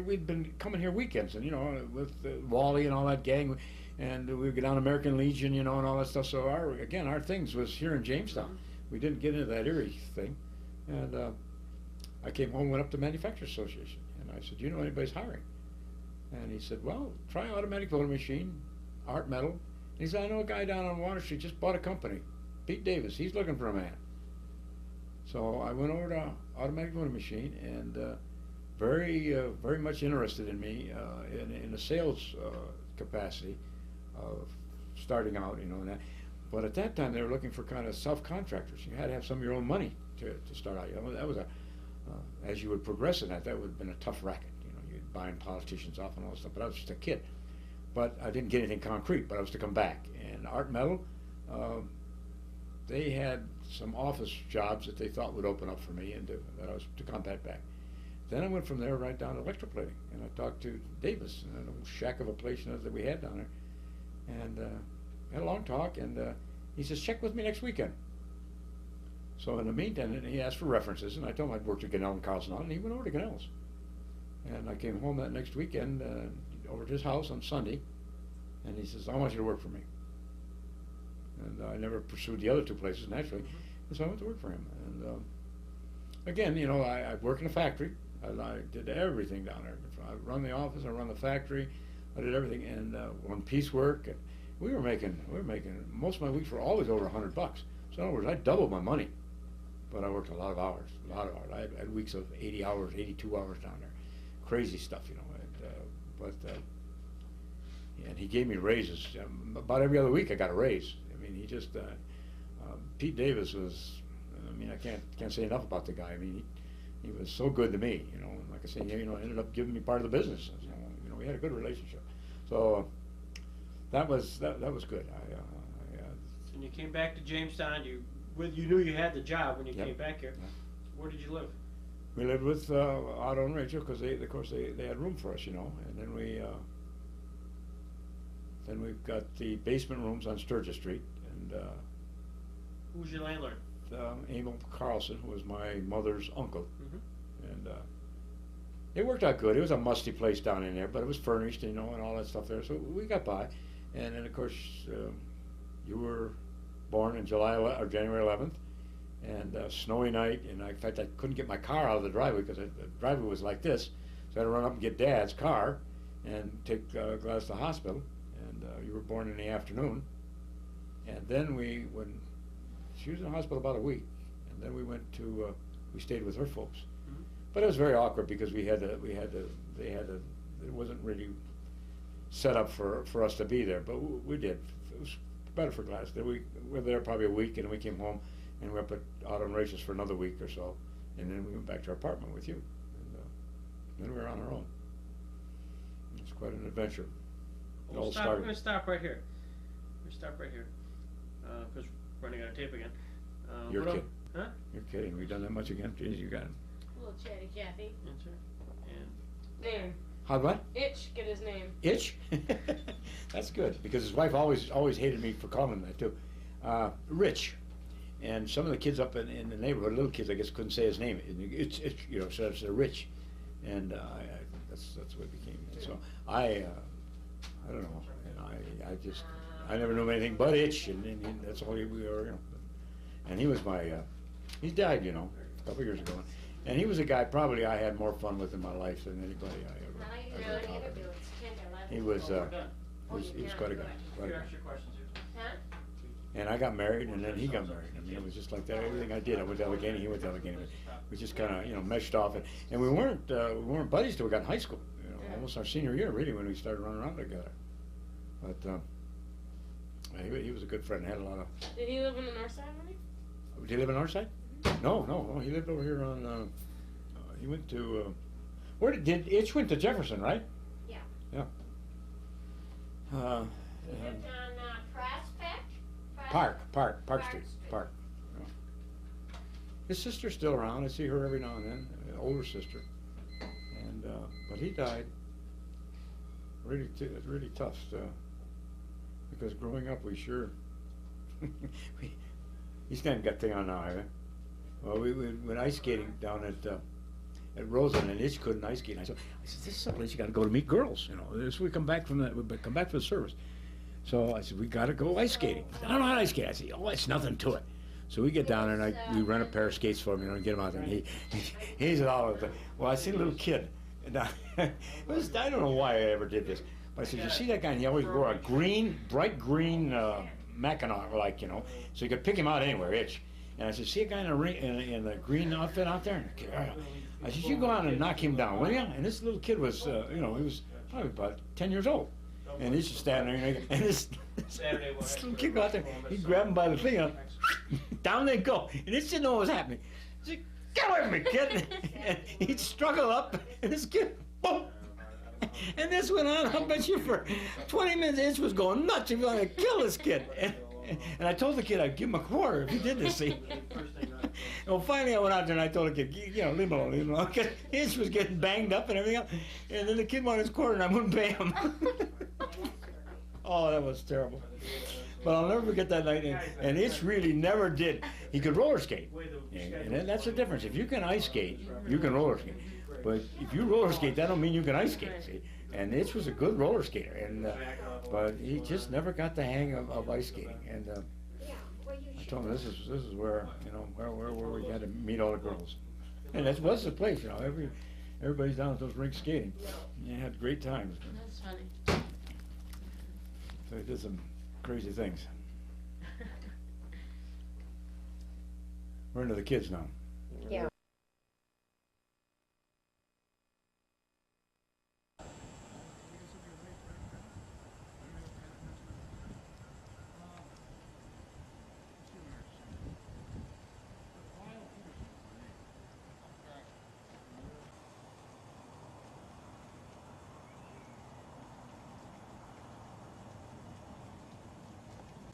we'd been coming here weekends, and with Wally and all that gang. And we would get down American Legion, and all that stuff. So our things was here in Jamestown. We didn't get into that Erie thing. And I came home, went up to Manufacturers Association, and I said, "Do you know anybody's hiring?" And he said, "Well, try automatic voting machine, art metal." And he said, "I know a guy down on Water Street, just bought a company, Pete Davis. He's looking for a man." So I went over to automatic voting machine, and very much interested in me in the sales capacity of starting out, and that. But at that time, they were looking for kind of self-contractors. You had to have some of your own money to start out. That was as you would progress in that would have been a tough racket. You'd buying politicians off and all that stuff. But I was just a kid. But I didn't get anything concrete. But I was to come back. And Art Metal, they had some office jobs that they thought would open up for me, and that I was to come back. Then I went from there right down to electroplating, and I talked to Davis, a little shack of a place that we had down there. And had a long talk, and he says, "Check with me next weekend." So in the meantime, he asked for references, and I told him I'd worked at Gunnell and Carlson, and he went over to Gunnell's. And I came home that next weekend, over to his house on Sunday, and he says, "I want you to work for me." And I never pursued the other two places, naturally. so I went to work for him. And again, you know, I worked in a factory. I did everything down there. I run the office, I run the factory, I did everything, and on piecework. And we were making most of my weeks were always over $100. So in other words, I doubled my money, but I worked a lot of hours. I had weeks of 80 hours, 82 hours down there, crazy stuff, you know. And he gave me raises. About every other week, I got a raise. I mean, he just Pete Davis was. I mean, I can't say enough about the guy. I mean, he was so good to me, you know. And like I said, you know, ended up giving me part of the business. You know, we had a good relationship. So that was good. And you came back to Jamestown. You knew you had the job when you Yep. came back here. Yeah. Where did you live? We lived with Otto and Rachel because they had room for us, you know. And then we've got the basement rooms on Sturgis Street, and Who was your landlord? Emil Carlson, who was my mother's uncle. Mm-hmm. And it worked out good. It was a musty place down in there, but it was furnished, you know, and all that stuff there. So we got by. And then, of course, you were born in January 11th, and snowy night. And in fact, I couldn't get my car out of the driveway because the driveway was like this. So I had to run up and get Dad's car and take Gladys to the hospital. And you were born in the afternoon. And then she was in the hospital about a week, and then we stayed with her folks. Mm-hmm. But it was very awkward because it wasn't really set up for us to be there, but we did. It was better for Gladys. We were there probably a week, and we came home, and we were up at Otto and Rachel's for another week or so, and then we went back to our apartment with you, and then we were on our own. It was quite an adventure. It all We're started. going to stop right here. Because we're running out of tape again. You're kidding. Huh? You're kidding. We've done that much again? Jeez, you got him. A little chatty Cathy. Answer. And Name. How what? Itch, get his name. Itch? That's good, because his wife always hated me for calling him that too. Rich. And some of the kids up in the neighborhood, little kids, I guess, couldn't say his name. It's you know, so it's Rich. And that's what it became. And so I don't know. And I never knew anything but Itch, and that's all we were, you know. And he was he died, you know, a couple of years ago. And he was a guy probably I had more fun with in my life than anybody I ever encountered. He was quite a guy. a few extra questions here. Huh? And I got married, and then he got married. I mean, it was just like that. Everything I did, I went to Allegheny, he went to Allegheny. We just kind of, you know, meshed off. And we weren't buddies till we got in high school. You know, almost our senior year, really, when we started running around together. But he was a good friend. Had a lot of. Did he live in the north side of me? Did he live in our side? No. He lived over here on. He went to. Where did Itch went to Jefferson, right? Yeah. Yeah. You lived on Prospect? Park Street. Park. Yeah. His sister's still around. I see her every now and then. Older sister. And but he died. Really tough. Because growing up, we sure. He's kind of got thing on now, eh? Well, we went ice skating down at Roseland, and Itch couldn't ice skate. And I said, this is someplace you got to go to meet girls, you know. So we come back from the service. So I said, we got to go ice skating. I don't know how to ice skate. I said, oh, it's nothing to it. So we get down there, and we rent a pair of skates for him, you know, and get him out there. And he's all, well, I seen a little kid. And I don't know why I ever did this. But I said, you see that guy? And he always wore a bright green Mackinac, like, you know, so you could pick him out anywhere, Itch. And I said, see a guy in a green outfit out there? I said, you go out and knock him down, will you? And this little kid was, you know, he was probably about 10 years old. And he's just standing there, and this little kid go out there, he grabbed him by the thing, and down they go. And this didn't know what was happening. He said, get away from me, kid. And he'd struggle up, and this kid, boom. And this went on, I bet you, for 20 minutes. Itch was going nuts. He was going to kill this kid. And I told the kid I'd give him a quarter if he did this, see. Well, finally I went out there and I told the kid, you know, leave him alone. Because Itch was getting banged up and everything else. And then the kid wanted his quarter and I wouldn't pay him. Oh, that was terrible. But I'll never forget that night. And Itch really never did. He could roller skate. And that's the difference. If you can ice skate, you can roller skate. But if you roller skate, that don't mean you can ice skate, see? And Itch was a good roller skater, and but he just never got the hang of ice skating. And I told me this is where, you know, where we had to meet all the girls. And that was the place, you know, everybody's down at those rinks skating. You had great times. That's funny. So they did some crazy things. We're into the kids now. Yeah.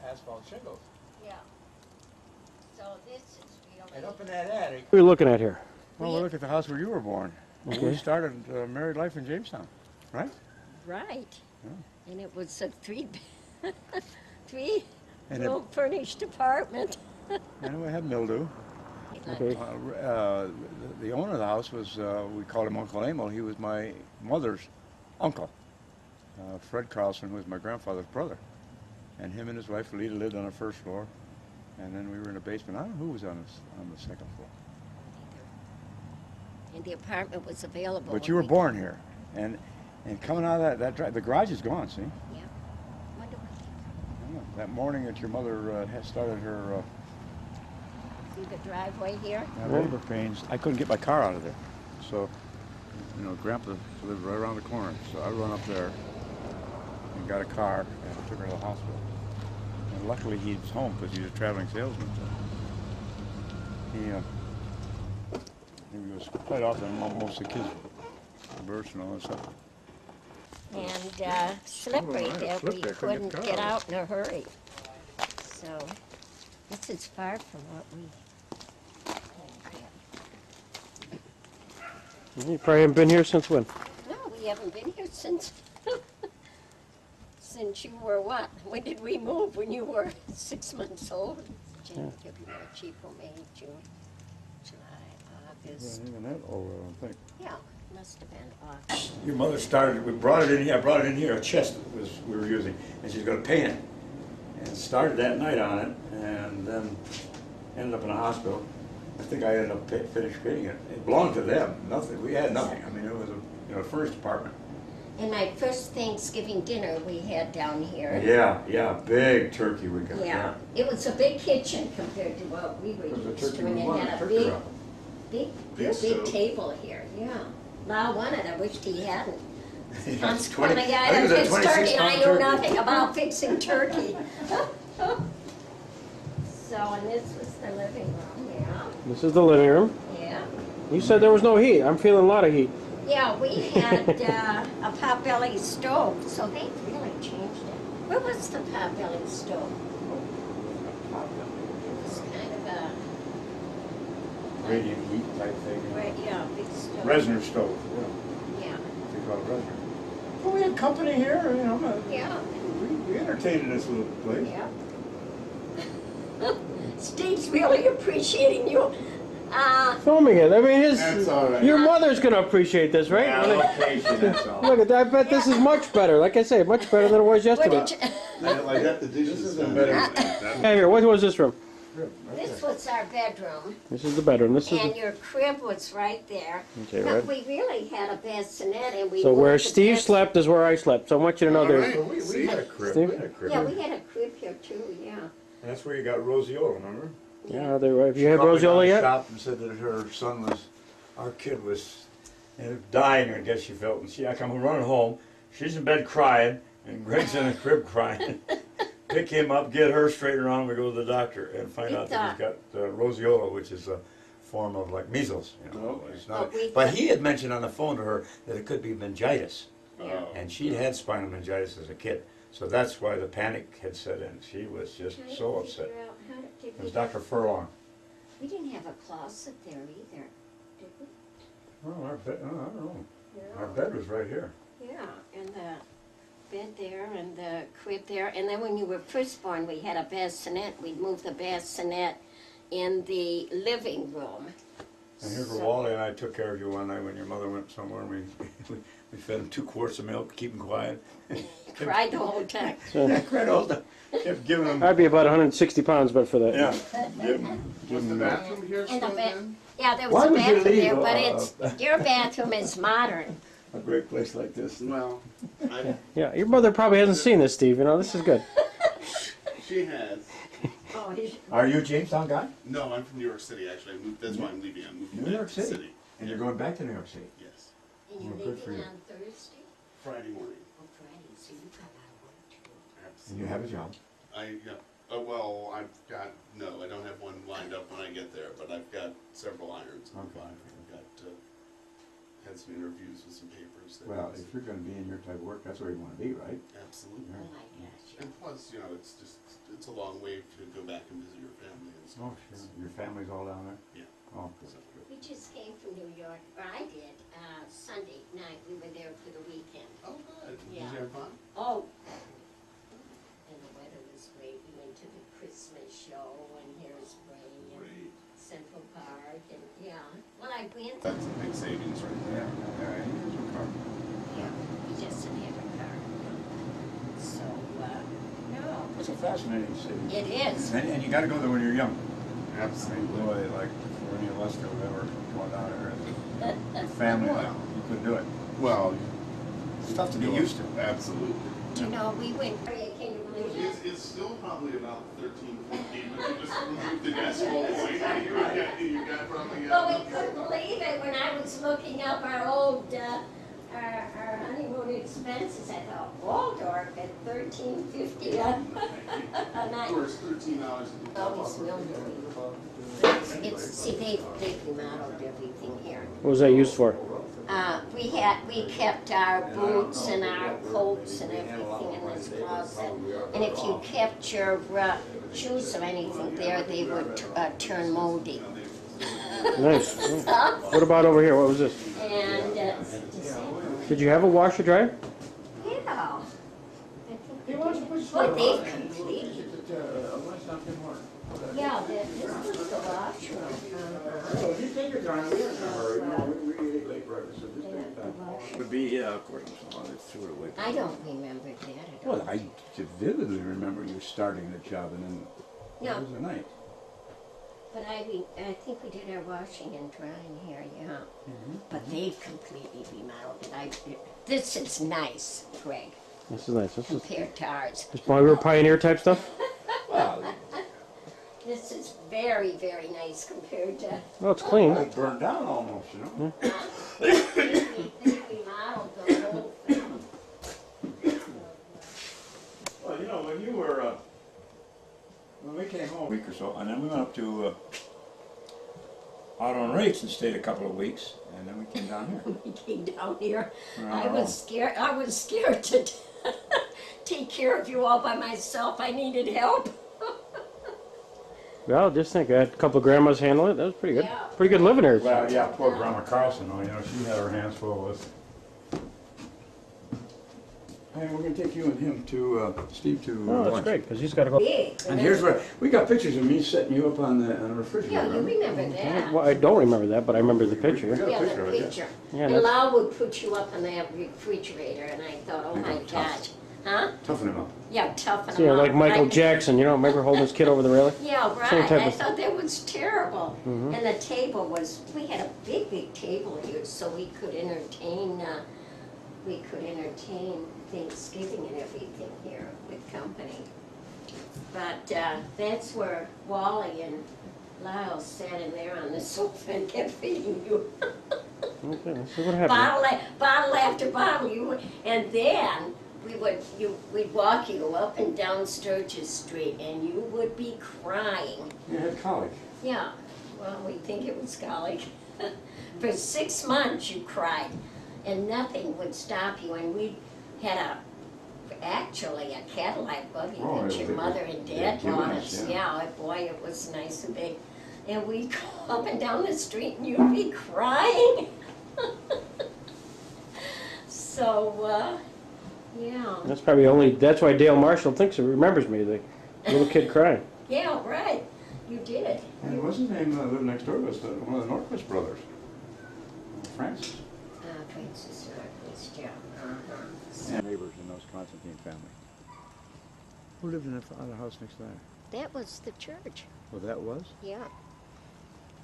Asphalt shingles. Yeah. So this is really. And up in that attic. What are we looking at here? Well, we look at the house where you were born. Okay. We started married life in Jamestown, right? Right. Yeah. And it was a three And room furnished apartment. And we had mildew. Okay. The owner of the house was, we called him Uncle Emil. He was my mother's uncle, Fred Carlson, who was my grandfather's brother. And him and his wife, Lita, lived on the first floor. And then we were in the basement. I don't know who was on the second floor. And the apartment was available. But when you were we- born here. And coming out of that drive, the garage is gone, see? Yeah. Wonder what I know. That morning that your mother had started her see the driveway here? labor pains, I couldn't get my car out of there. So, you know, Grandpa lived right around the corner. So I run up there and got a car and took her to the hospital. And luckily he was home because he's a traveling salesman. So he was quite often most of the kids burst and all that stuff. And slippery Oh, I that slipped we there, couldn't couldn't get get out. out in a hurry. So this is far from what we had. You probably haven't been here since when? No, we haven't been here since since you were what? When did we move? When you were 6 months old? January, February, April, May, June, July, August. Even that old, I don't think. Yeah, must have been August. Your mother started, we brought it in here, I brought it in here, a chest we were using, and she's gonna paint it. And started that night on it, and then ended up in a hospital. I think I ended up finished painting it. It belonged to them, nothing, we had nothing. I mean, it was a furnished apartment. And my first Thanksgiving dinner we had down here. Yeah, big turkey we got. Yeah, it was a big kitchen compared to what we were It was a used turkey, to, and we it wanted had a turkey big, wrap. big stove. table here, yeah. Lyle wanted, I wished he hadn't. Yeah, Once it's when 20 I got I think him it was a his turkey, 26 I pound knew turkey. nothing about fixing turkey. So, and this was the living room, yeah, This is the living room. yeah. You said there was no heat. I'm feeling a lot of heat. Yeah, we had a potbelly stove, so they really changed it. Where was the potbelly stove? It was kind of a, Radiant heat type thing. right, yeah, big stove. Resner stove, Yeah, they call it Resner. Well, we had company here, you know, yeah, we entertained in this little place. yeah. Steve's really appreciating you. Filming it. I mean, That's all right. your mother's gonna appreciate this, right? Yeah, location, that's all. Look at that. I bet this is much better. Like I say, much better than it was What yesterday. did you, I got the dishes. This isn't better. Hey, here. What was this room? this was our bedroom, This is the bedroom. This is and the, your crib was right there. okay, But right. we really had a bassinet, and we So where moved the Steve bass- slept is where I slept. So I want you to know there's. Well, we had a crib, Steve? we had a crib. Yeah, we had a crib here too, yeah. And that's where you got Rosiola, remember? Yeah, they were. Have you had Called me down rosiola the yet? shop and said that her son was, our kid was dying, I guess she felt. And I come running home, she's in bed crying, and Greg's in the crib crying. Pick him up, get her straight around, we go to the doctor and find out that he's got rosiola, which is a form of like measles. You know, it's not. But he had mentioned on the phone to her that it could be meningitis, Yeah. and she'd had spinal meningitis as a kid. So that's why the panic had set in. She was just so upset. It was Dr. Furlong. We didn't have a closet there either, did we? Oh, our bed, I don't know. Our bed was right here. Yeah, and the bed there and the crib there. And then when you were first born, we had a bassinet. We'd move the bassinet in the living room. And here's So- where Wally and I took care of you one night when your mother went somewhere. We We fed him 2 quarts of milk, keep him quiet. Cried the whole time. Yeah, cried all the time. Kept giving him. I'd be about 160 pounds, but for that. Yeah. Give Was the him milk. bathroom here And the still ba- then? Yeah, there Why was a would you bathroom leave, there, but it's, your bathroom is modern. A great place like this. Well, I, Yeah, your mother probably hasn't seen this, Steve. You know, this is good. she has. Oh, he's- Are you a Jamestown guy? No, I'm from New York City, actually. I moved, that's why I'm leaving. I'm moving New back York to the City? city. And you're going back to New York City? Yes. And you're Well, good for leaving you. on Thursday? Friday morning. Oh, Friday, so you got out of work too. And you have a job? Well, I've got, no, I don't have one lined up when I get there, but I've got several irons in the Okay. fire. I've got, had some interviews with some papers. That Well, was- if you're gonna be in your type of work, that's where you wanna be, right? Absolutely. Oh, my gosh. And plus, it's just, it's a long way to go back and visit your family and stuff. Oh, sure. Your family's all down there? Yeah. Oh, good. We just came from New York, or I did, Sunday night. We were there for the weekend. Oh, good. Did Yeah. you have fun? Oh. And the weather was great. We went to the Christmas show, and here's Ray and Great. Central Park, and yeah. Well, I went, That's a big savings right Yeah, there. yeah, here's your car. yeah, we just didn't have a car. So, no, It's a fascinating city. it is. And you gotta go there when you're young. I mean, Absolutely. boy, like, for any of us that have ever gone down there as a family, like, you couldn't do it. Well, It's tough to get used to. absolutely. Do you know, we went, can you believe it? It's still probably about 13, 14, but you just moved the decimal point. You got probably. Well, we couldn't believe it when I was looking up our old, our honeymoon expenses. I thought, Waldorf at $13.50 a night. Of course, $13. Always will It's, see, they remodeled everything here. What was that used for? We kept our boots and our coats and everything in this closet. And if you kept your shoes or anything there, they would turn moldy. Nice. What about over here? What was this? And, Did you have a washer dryer? yeah. But they've completed. Yeah, this was the washroom. You take your time, we have no hurry, we ate late breakfast, so just take your time. Would be, yeah, of course, I threw it away. I don't remember that at all. Well, I vividly remember you starting the job and then, No. it was a night. But I think we did our washing and drying here, yeah. But they've completely remodeled it. This is nice, Greg, This is nice. This is compared to ours. why we were pioneer type stuff. Well, This is very, very nice compared to. Well, it's clean. it burned down almost, you know? They remodeled the whole thing. Well, you know, when you were, when we came home a week or so, and then we went up to, out on rates and stayed a couple of weeks, and then we came down here. We came down here. We're on I our own. was scared to take care of you all by myself. I needed help. Well, just think, I had a couple of grandmas handle it. That was pretty good. Yeah. Pretty good living here. Well, yeah, poor Grandma Carlson, oh, you know, she had her hands full with. Hey, we're gonna take you and him to, Steve to Oh, that's lunch. great, because he's got to go. Big. And here's where, we got pictures of me setting you up on the refrigerator. Yeah, you remember? remember that. Well, I don't remember that, but I remember the We picture. got a Yeah, picture the of it, yeah. picture. Yeah, And that's- Lyle would put you up on that refrigerator, and I thought, oh You my got tough. gosh. Huh? Toughen him up. Yeah, toughen So, yeah, him up. like Michael I- Jackson, you know, remember holding his kid over the railing? Yeah, Same right. type I of- thought that was terrible. Mhm. And the table was, we had a big, big table here, so we could entertain Thanksgiving and everything here with company. But that's where Wally and Lyle sat in there on the sofa and kept feeding you. Okay, let's see what happened. Bottle after bottle, and then we'd walk you up and down Sturgis Street, and you would be crying. You had college. Yeah, well, we think it was colic. For 6 months you cried, and nothing would stop you. And we had actually a Cadillac buggy Oh, that it your was- mother and they dad had given bought us, us. yeah. Yeah, boy, it was nice and big. And we'd go up and down the street, and you'd be crying. So, yeah. That's probably that's why Dale Marshall thinks he remembers me, the little kid crying. Yeah, right. You did. And what's his name lived next door to us, one of the Norquist brothers. Francis. great sister, our niece, yeah. And neighbors in those Constantine family. Who lived in the other house next to that? That was the church, Well, that was? yeah.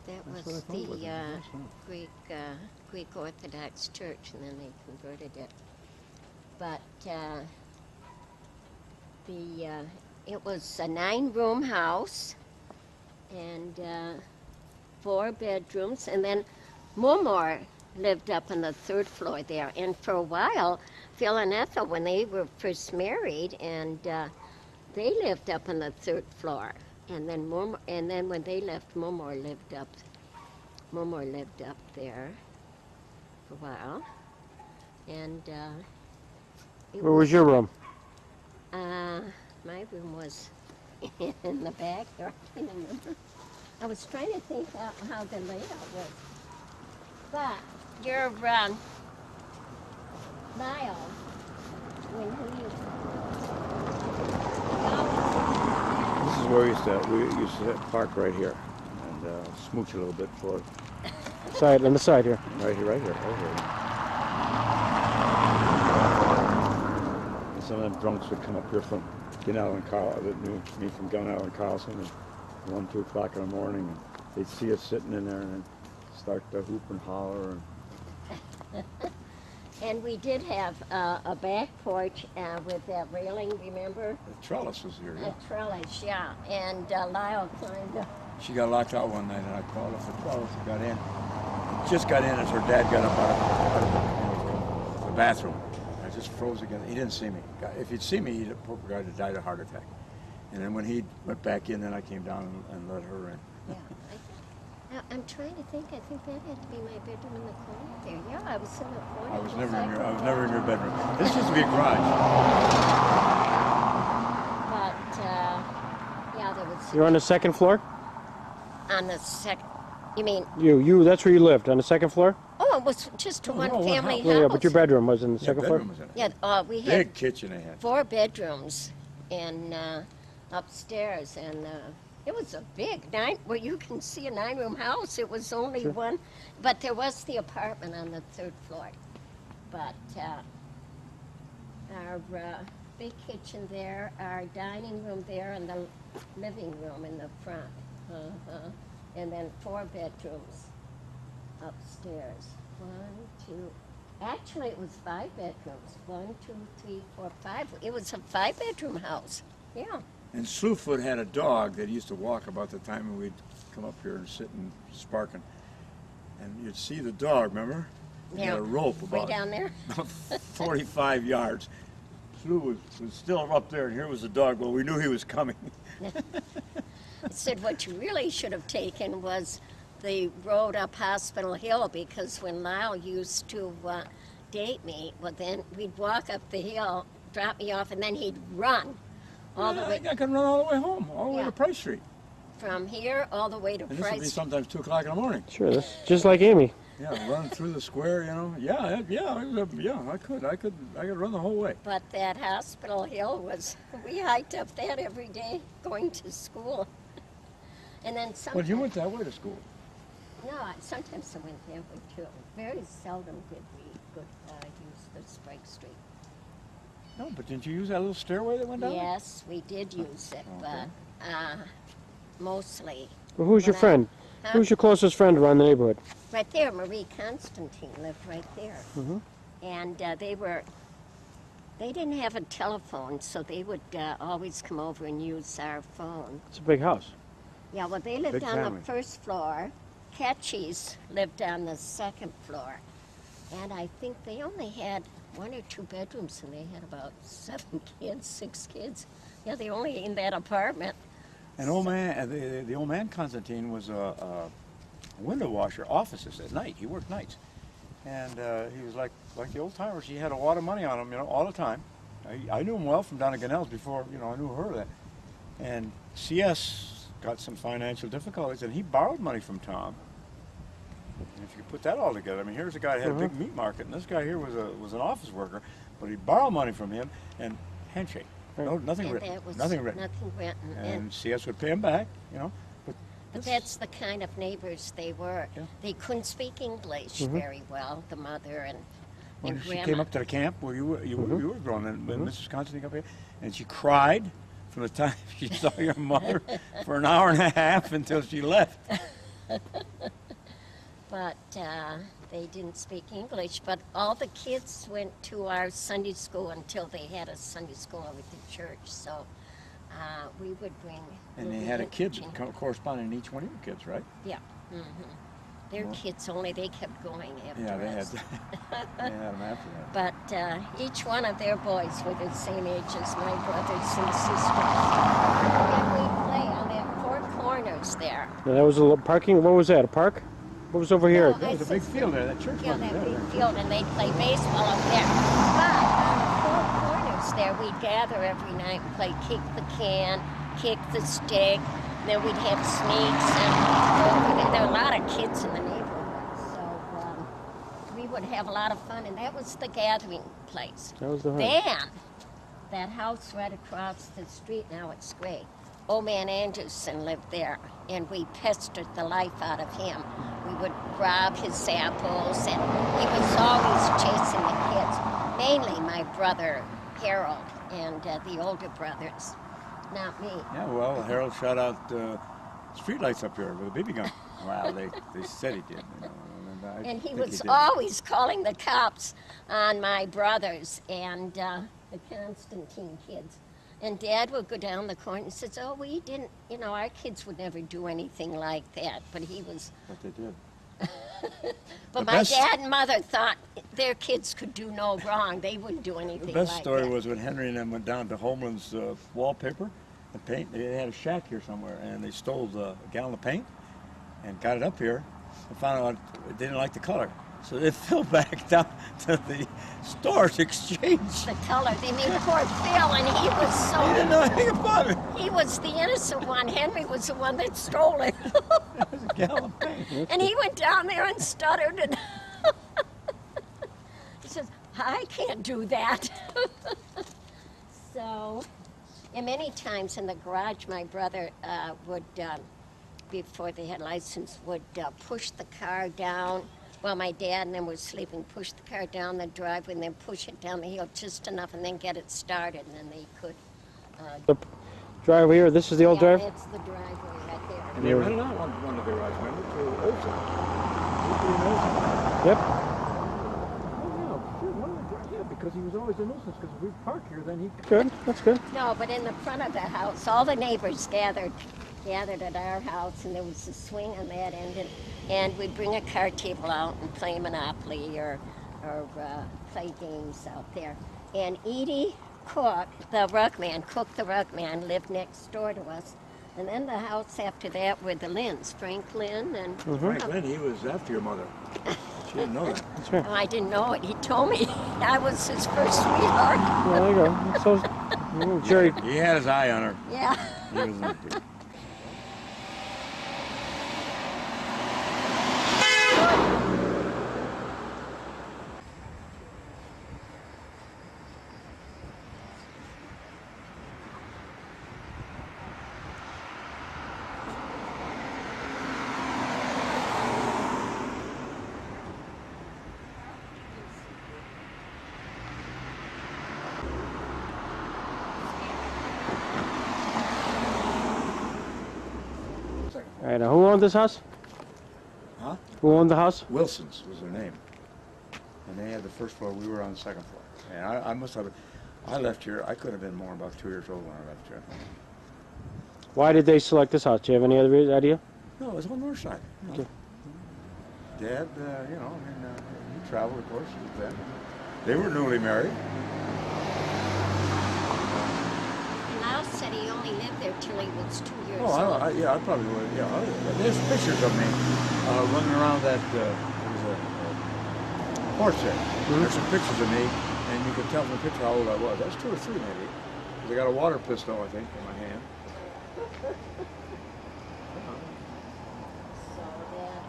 That That's was what I thought it was. the That's right. Greek Orthodox Church, and then they converted it. But it was a 9-room house and 4 bedrooms, and then Mumor lived up on the 3rd floor there. And for a while, Phil and Ethel, when they were first married, and they lived up on the 3rd floor. And then when they left, Mumor lived up there for a while. And Where was your room? My room was in the back there. I can't remember. I was trying to think how the layout was. But your Lyle, when This is where we used to park right here and smooch a little bit for On the side here. right here. And some of them drunks would come up here from Gunnell and Carl that knew me from Gunnell and Carlson at 1, 2 o'clock in the morning, and they'd see us sitting in there and then start to hoop and holler. And we did have a back porch with that railing, remember? The trellis was here. A trellis, yeah. And Lyle climbed up. She got locked out one night, and I called her for trellis and got in. Just got in as her dad got up out of the bathroom. I just froze again. He didn't see me. If he'd seen me, he'd have poor guy that died of a heart attack. And then when he went back in, then I came down and let her in. Yeah. I'm trying to think. I think that had to be my bedroom in the corner there. Yeah, I was in the corner. I was never in your bedroom. This used to be a garage. But yeah, there was. You're on the 2nd floor? On the second. You mean? You. That's where you lived, on the 2nd floor? Oh, it was just a one-family house. Yeah, but your bedroom was in the 2nd floor? Bedroom was in it. Yeah, we had Big kitchen they had. 4 bedrooms and upstairs, and it was a big well, you can see a 9-room house. It was only Sure. one, but there was the apartment on the 3rd floor. But our big kitchen there, our dining room there, and the living room in the front. And then 4 bedrooms upstairs. 1, 2. Actually, it was 5 bedrooms. 1, 2, 3, 4, 5. It was a 5-bedroom house. Yeah. And Slewfoot had a dog that used to walk about the time when we'd come up here and sit and sparking. And you'd see the dog, remember? He had a rope Way about down there. 45 yards. Slew was still up there, and here was the dog. Well, we knew he was coming. I said what you really should have taken was the road up Hospital Hill, because when Lyle used to date me, well, then we'd walk up the hill, drop me off, and then he'd run all the way. I could run all the way home, all the way Yeah. to Price Street. From here all the way to And this would be Price. sometimes 2 o'clock in the morning. Sure, that's just like Amy. Yeah, running through the square, you know. I could run the whole way. But that Hospital Hill we hiked up that every day going to school. And then But sometimes. you went that way to school. No, sometimes I went that way too. Very seldom did we use the Spike Street. No, but didn't you use that little stairway that went down? Yes, we did use it, Okay. but mostly. Well, who's your When I- friend? Huh? Who's your closest friend around the neighborhood? Right there, Marie Constantine lived right there. Mhm. And they didn't have a telephone, so they would always come over and use our phone. It's a big house. Yeah, well, they lived Big on family. the 1st floor. Catchies lived on the 2nd floor. And I think they only had 1 or 2 bedrooms, and they had about 7 kids, 6 kids. Yeah, they only in that apartment. And old man, the old man Constantine was a window washer, offices at night. He worked nights, and he was like the old timers. He had a lot of money on him, you know, all the time. I knew him well from down at Gunnell's before, you know, I knew her then. And CS got some financial difficulties, and he borrowed money from Tom. And if you put that all together, I mean, here's a guy that had a big meat market, and this guy here was an office worker, but he borrowed money from him and handshake. No, nothing And written. that was Nothing written. Nothing written. And CS would pay him back, you know. But But that's the kind of neighbors they were. Yeah. They couldn't speak English very well, the mother and When she grandma. came up to the camp where you were growing, and Mrs. Constantine came up here, and she cried from the time she saw your mother for an hour and a half until she left. But they didn't speak English. But all the kids went to our Sunday school until they had a Sunday school with the church. So we would bring. And they had a kid corresponding to each one of your kids, right? Yeah. Their kids only, they kept going after Yeah, they had, us. they had them after that. But each one of their boys were the same age as my brothers and sisters. And we play on that four corners there. Now, that was a parking. What was that? A park? What was over here? No, There was a big field there, that church Yeah, wasn't that there. big field, and they'd play baseball up there. But on the four corners there, we'd gather every night and play kick the can, kick the stick. Then we'd have sneaks, and there were a lot of kids in the neighborhood, so we would have a lot of fun, and that was the gathering place. That was the home. Then, that house right across the street, now it's great. Old man Anderson lived there, and we pestered the life out of him. We would rob his apples, and he was always chasing the kids, mainly my brother Harold and the older brothers, not me. Yeah, well, Harold shot out streetlights up here with a BB gun. Wow, they said he did. You know, and I And he think was did. always calling the cops on my brothers and the Constantine kids. And Dad would go down the corner and says, "Oh, we didn't, you know, our kids would never do anything like that." But he was. But they did. But The my best- dad and mother thought their kids could do no wrong. They wouldn't do anything The best like story that. was when Henry and them went down to Homeland's wallpaper and paint. They had a shack here somewhere, and they stole a gallon of paint and got it up here and found out they didn't like the color. So they flew back down to the store to exchange. The color. They mean poor Phil, and he was They didn't so. know anything about it. He was the innocent one. Henry was the one that stole it. It was a gallon of paint. And he went down there and stuttered and he says, "I can't do that." So, and many times in the garage, my brother would, before they had license, would push the car down while my dad and them were sleeping, push the car down the driveway and then push it down the hill just enough and then get it started, and then they could. The driveway here. This is the old Yeah, drive. that's the driveway right there. And they rented out one of their rides, remember, to Olson. Yep. Yeah, because he was always a nuisance, because if we park here, then he... Good. That's good. No, but in the front of the house, all the neighbors gathered at our house, and there was a swing on that end, and we'd bring a card table out and play Monopoly or play games out there. And Edie Cook, the rug man, lived next door to us. And then the house after that were the Lynns, Frank Lynn, and Frank Lynn, he was after your mother. She didn't know that. That's right. oh, I didn't know it. He told me I was his first sweetheart. Well, there you go. So, Jerry. He had his eye on her. Yeah. He was All right. Now, who owned this house? Huh? Who owned the house? Wilson's was their name. And they had the first floor, we were on the second floor. And I must have, I left here, I could have been more about 2 years old when I left here. Why did they select this house? Do you have any other idea? No, it was on the north side. You know. Okay. Dad, you know, I mean, he traveled, of course, with them. They were newly married. And Lyle said he only lived there till he was 2 years Oh, old. yeah, I probably would. Yeah, there's pictures of me running around that. It was a horse there. There's some pictures of me, and you can tell from the picture how old I was. I was 2 or 3 maybe. 'Cause I got a water pistol, I think, in my hand. So that,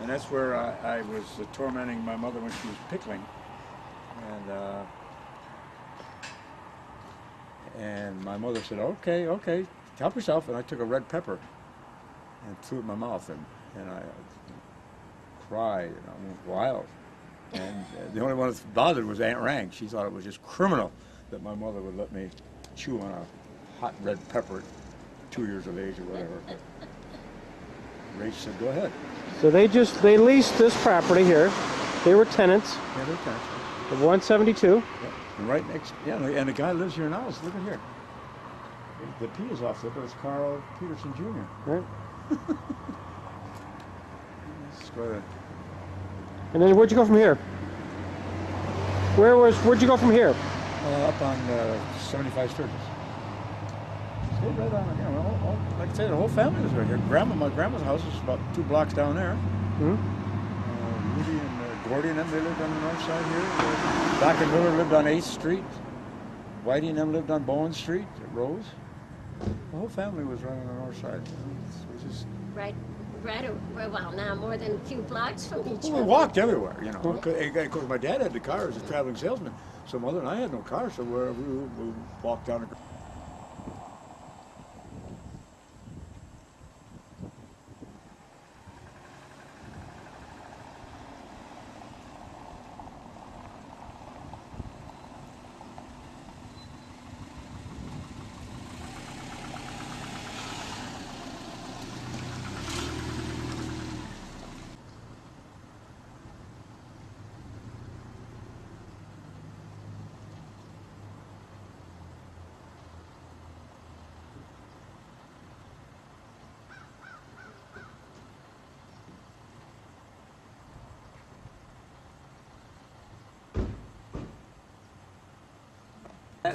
And that's where I was tormenting my mother when she was pickling, and my mother said, "Okay, help yourself." And I took a red pepper, and threw it in my mouth, and I cried, and I went wild. And the only one that bothered was Aunt Rang. She thought it was just criminal that my mother would let me chew on a hot red pepper at 2 years of age or whatever. Rach said, go ahead. So they leased this property here. They were tenants Yeah, they're tenants. of 172. Yeah. And right next, yeah, and the guy lives here now. Look at here. The P is off there, but it's Lyle Peterson Jr. Right. Let's go ahead. And then where'd you go from here? Where'd you go from here? Up on 75 Sturgis. Stay right on, you know, like I say, the whole family was right here. My grandma's house is about 2 blocks down there. Hmm? Rudy and Gordy and them, they lived on the north side here. Doc and Miller lived on 8th Street. Whitey and them lived on Bowen Street at Rose. The whole family was right on the north side. It was just... Right, well, now more than a few blocks from each We other. walked everywhere, you know. Of course, my dad had the car as a traveling salesman. So Mother and I had no car, so we walked down the...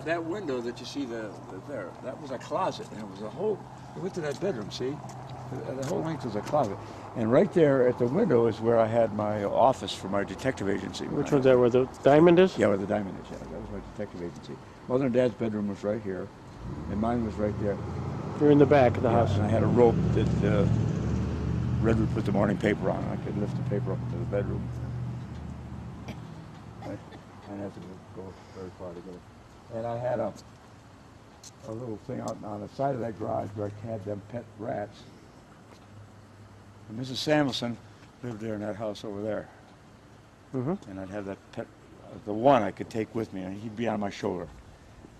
That window that you see there, that was a closet, and it was a whole, we went to that bedroom, see? The whole length was a closet. And right there at the window is where I had my office for my detective agency. Which one's that, where the diamond is? Yeah, where the diamond is, yeah. That was my detective agency. Mother and Dad's bedroom was right here, and mine was right there. You're in the back of the house. And I had a rope that Red would put the morning paper on. I could lift the paper up into the bedroom. I didn't have to go very far to get it. And I had a little thing out on the side of that garage where I had them pet rats. And Mrs. Samuelson lived there in that house over there. Mm-hmm. And I'd have that pet, the one I could take with me, and he'd be on my shoulder.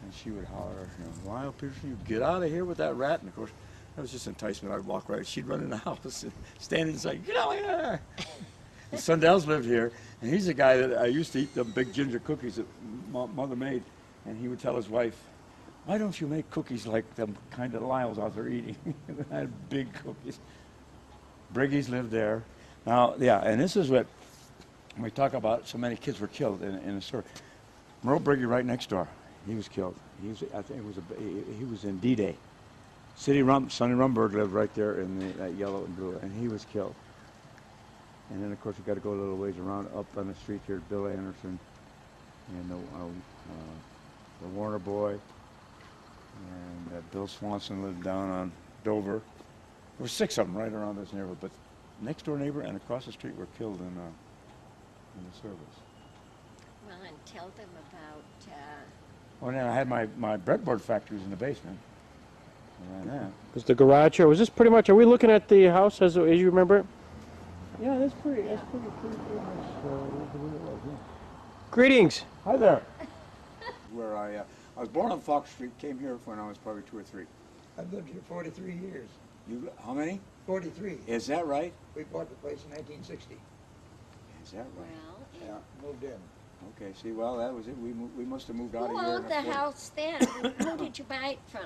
And she would holler, you know, Lyle Peterson, you get out of here with that rat. And of course, that was just enticement. I'd walk right, she'd run in the house and stand inside, get out of here. And Sundell's lived here, and he's a guy that I used to eat the big ginger cookies that Mother made. And he would tell his wife, why don't you make cookies like them kind of Lyle's out there eating? I had big cookies. Briggy's lived there. Now, yeah, and this is what, when we talk about so many kids were killed in the store. Merle Briggy right next door, he was killed. I think he was in D-Day. Sonny Rumberg lived right there in that yellow and blue, and he was killed. And then, of course, you got to go a little ways around up on the street here, Bill Anderson, and the Warner boy, and Bill Swanson lived down on Dover. There were 6 of them right around this neighborhood, but next door neighbor and across the street were killed in the service. Well, and tell them about... Well, and then I had my breadboard factories in the basement. And that. Was the garage here? Was this pretty much, are we looking at the house as you remember it? Yeah, that's pretty much the way it was, yeah. Greetings. Hi there. Where I was born on Fox Street, came here when I was probably 2 or 3. I've lived here 43 years. You, how many? 43. Is that right? We bought the place in 1960. Is that right? Well, Yeah. Moved in. Okay, see, well, that was it. We must have moved out who of here. owned the house then? Who did you buy it from?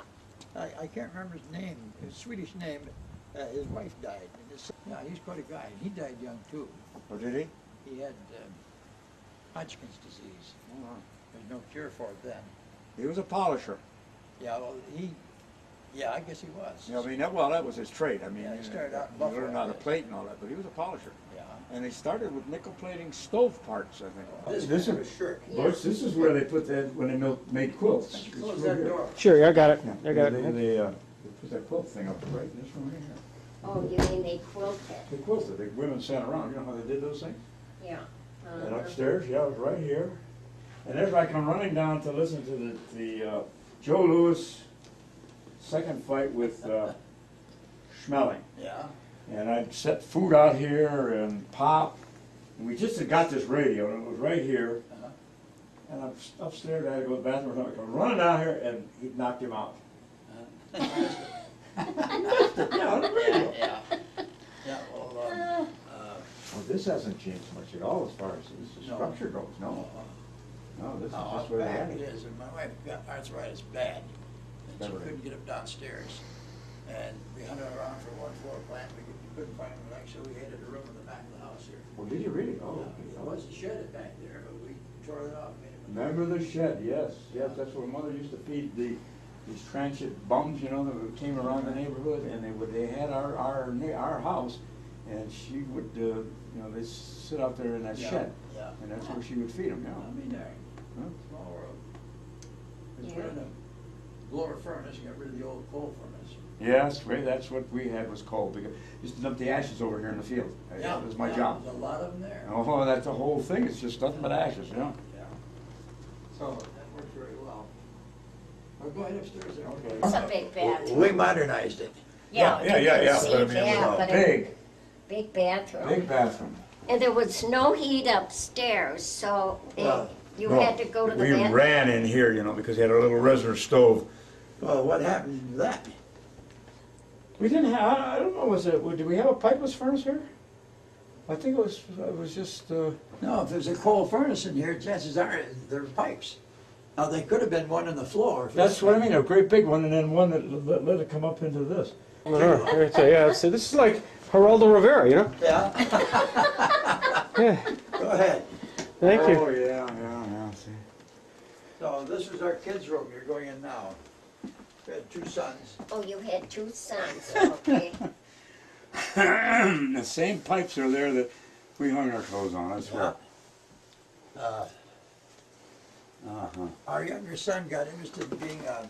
I can't remember his name, his Swedish name. His wife died. Yeah, he's quite a guy. He died young too. Oh, did he? He had Hodgkin's disease. Oh, wow. There's no cure for it then. He was a polisher. Yeah, well, yeah, I guess he was. Yeah, I mean, well, that was his trade. I mean, Yeah, he started out in he Buffalo, learned how to yes. plate and all that, but he was a polisher. Yeah. And they started with nickel plating stove parts, I think. This is a shirt. Butch, this is where they put that when they made quilts. Close that door. Sure, I got it. I got They it. put that quilt thing up right in this room here. Oh, you mean they quilted? They quilted. The women sat around. You know how they did those things? Yeah. And upstairs, yeah, it was right here. And there's I come running down to listen to the Joe Louis second fight with smelling. Yeah. And I'd set food out here and pop. And we just had got this radio, and it was right here. Uh-huh. And I'm upstairs, I had to go to the bathroom or something. I'm running down here, and he knocked him out. Yeah, on the radio. Yeah. Yeah, well, Well, this hasn't changed much at all as far as the No. structure goes, no. No, this is how just where they bad had it it. is, and my wife got arthritis bad, and she Beverly. couldn't get up downstairs. And we hunted around for one floor plan, we couldn't find one, so we had a room in the back of the house here. Well, did you really? Oh, There was a shed back there, but we tore it off, made it. remember the shed? Yes, yes, that's where Mother used to feed these transient bums, you know, that came around the neighborhood, and they had our house, and she would, you know, they sit out there in that Yeah, shed, yeah. and that's where she would feed them, I you mean, there, know. small world. We Yeah. put in a blower furnace, got rid of the old coal furnace. Yes, right, that's what we had was coal, because used to dump the ashes over here in the field. That was my job. There's a lot of them there. Oh, that's the whole thing, it's just nothing but ashes, you know. Yeah. So that works very well. Well, go ahead upstairs there. Okay. It's a big bathroom. We modernized it. Yeah, Yeah, you can but see I mean, it that, was but a it- big, big bathroom. big bathroom. And there was no heat upstairs, so Well, you No, had to go to the we bathroom. ran in here, you know, because he had a little reservoir stove. Well, what happened to that? We didn't have, I don't know, did we have a pipeless furnace here? I think it was just, No, if there's a coal furnace in here, chances are there's pipes. Now, there could have been one on the floor. that's what I mean, a great big one, and then one that let it come up into this. Yeah, so this is like Geraldo Rivera, you know? Yeah, Yeah, go ahead. thank you. Oh, yeah, see. So this is our kids' room you're going in now. We had two sons. Oh, you had two sons, okay. The same pipes are there that we hung our clothes on, I swear. Uh-huh. Our younger son got interested in being a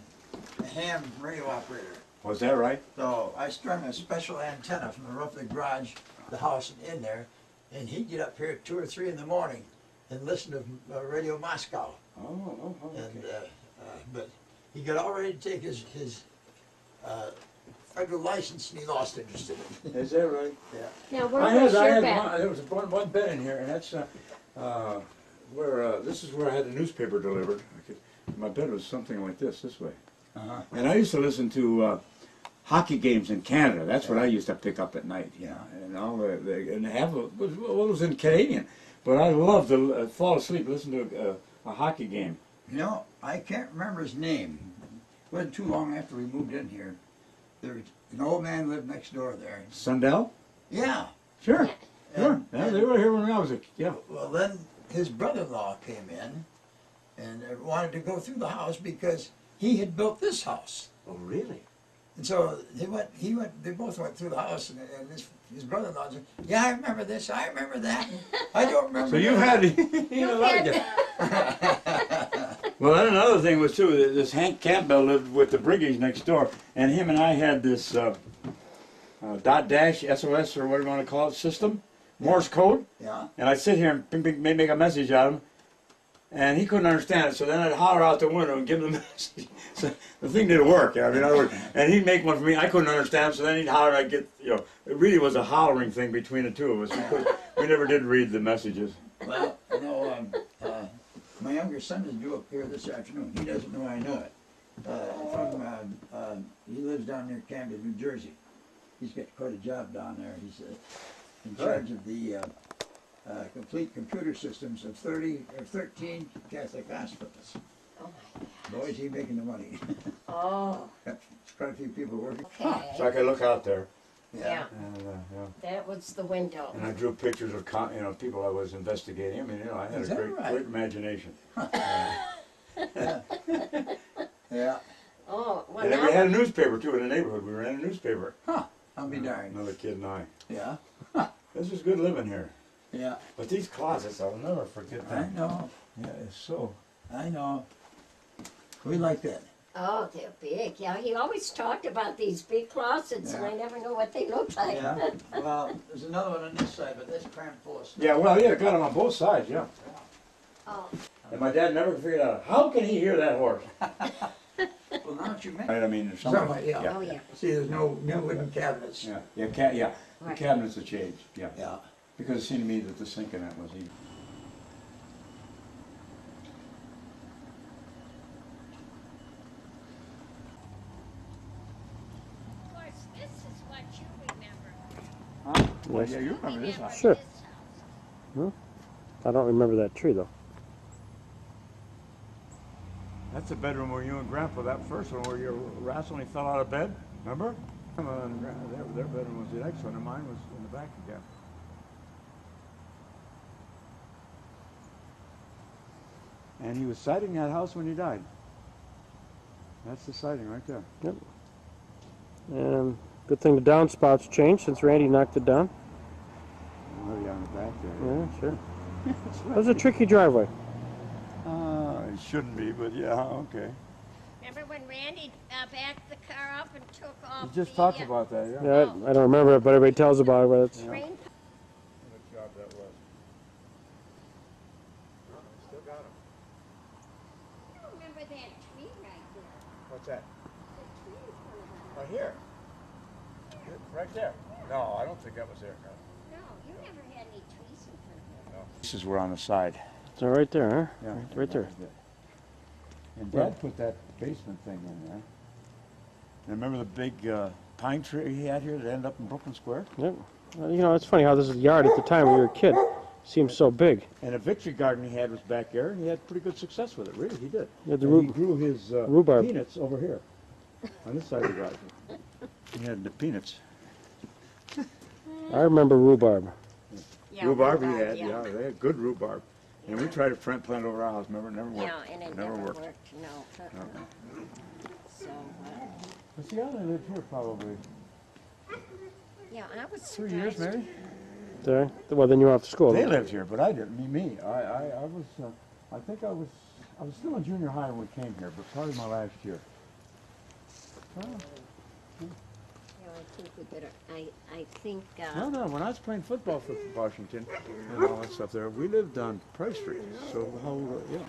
ham radio operator. Was that right? So I strung a special antenna from the roof of the garage, the house, and in there, and he'd get up here at 2 or 3 in the morning and listen to Radio Moscow. Oh, And but he got all ready to take his federal license, and he lost interest in it. Is that right? Yeah. Now, where I was your had bath? there was one bed in here, and that's where this is where I had the newspaper delivered. My bed was something like this way. Uh-huh. And I used to listen to hockey games in Canada. That's what I used to pick up at night, you know. And all and half of it was in Canadian, but I loved to fall asleep listening to a hockey game. You know, I can't remember his name. It wasn't too long after we moved in here. There was an old man lived next door there. Sundell? Yeah. Sure, sure. And- Yeah, they were here when I was a yeah. Well, then his brother-in-law came in and wanted to go through the house because he had built this house. Oh, really? And so they both went through the house, and his brother-in-law said, "Yeah, I remember this, I remember that, and I don't remember So you that." had You had, Well, then another thing was too, this Hank Campbell lived with the Briggies next door, and him and I had this dot dash SOS or whatever you want to call it system, Morse code, Yeah. and I'd sit here and ping, ping, make a message out of him, and he couldn't understand it, so then I'd holler out the window and give him the message. So the thing didn't work, I mean, in other words, and he'd make one for me, I couldn't understand, so then he'd holler, I'd get, you know, it really was a hollering thing between the two of us. We never did read the messages. Well, you know, my younger son is due up here this afternoon. He doesn't know I know it. He lives down near Camden, New Jersey. He's got quite a job down there. He's in charge of the complete computer systems of 13 Catholic hospitals. oh Boy, is he making the money. my, oh, There's quite a few people working. okay. So I could look out there, Yeah, and, that was the window. and I drew pictures of people I was investigating. I mean, you know, I had Is a that right? great imagination. Yeah. Oh, well And then we now, had a newspaper too in the neighborhood. We ran a newspaper. I'll be darned. Another kid and I. Yeah. This was good living here. Yeah. But these closets, I'll never forget I them. know. Yeah, it's so. I know. We like that. oh, they're big. Yeah, he always talked about these big closets, and Yeah. I never know what they look like. Yeah. Well, there's another one on this side, but that's crammed full of stuff. Yeah, well, yeah, got them on both sides, yeah. Oh, And my dad never figured out how can he hear that horse. Well, now that you mention Right, I mean, there's some. Somewhat, yeah. Oh, yeah. See, there's no wooden cabinets. Yeah, yeah, the Right. cabinets have changed, yeah. Yeah. Because it seemed to me that the sink in that was even. Of course, this is what you remember. Well, Yes. yeah, you remember this house. Sure. This house. I don't remember that tree though. That's the bedroom where you and Grandpa, that first one where you wrestled and he fell out of bed, remember? Their bedroom was the next one, and mine was in the back again. And he was siting that house when he died. That's the siting right there. And good thing the downspouts changed since Randy knocked it down. Oh, yeah, in the back there. Yeah, sure. That's That was a tricky driveway. It shouldn't be, but yeah, okay. Remember when Randy backed the car up and took off He just the talked about that, yeah. Yeah, I don't remember it, but everybody tells about it. But it's, train? What job that was. Still got him. I remember that tree right there. What's that? The tree in front of the house. Right here. Right there. No, I don't think that was there, Carl. No, you never had any trees in front of it. No. Pieces were on the side. so right there, huh? Yeah. Right there. And Dad put that basement thing in there. And remember the big pine tree he had here that ended up in Brooklyn Square? Yep. You know, it's funny how this yard at the time when you were a kid seemed so big. And a victory garden he had was back there, and he had pretty good success with it. Really, he did. Yeah, the And he grew his rhubarb. peanuts over here, on this side of the garden. He had the peanuts. I remember rhubarb. Yeah, Rhubarb he had, yeah, they had good rhubarb. And we tried to plant it over our house, remember, it never worked. Yeah, and it Never never worked. worked. No. So, But see, I only lived here probably yeah, I was 3 years, surprised. maybe. There. Well, then you were off to school. They lived here, but I didn't. Me. I was. I think I was still in junior high when we came here, but probably my last year. Oh, Yeah, I think we better. I think. no. When I was playing football for Washington and all that stuff there, we lived on Price Street. So how? Yeah.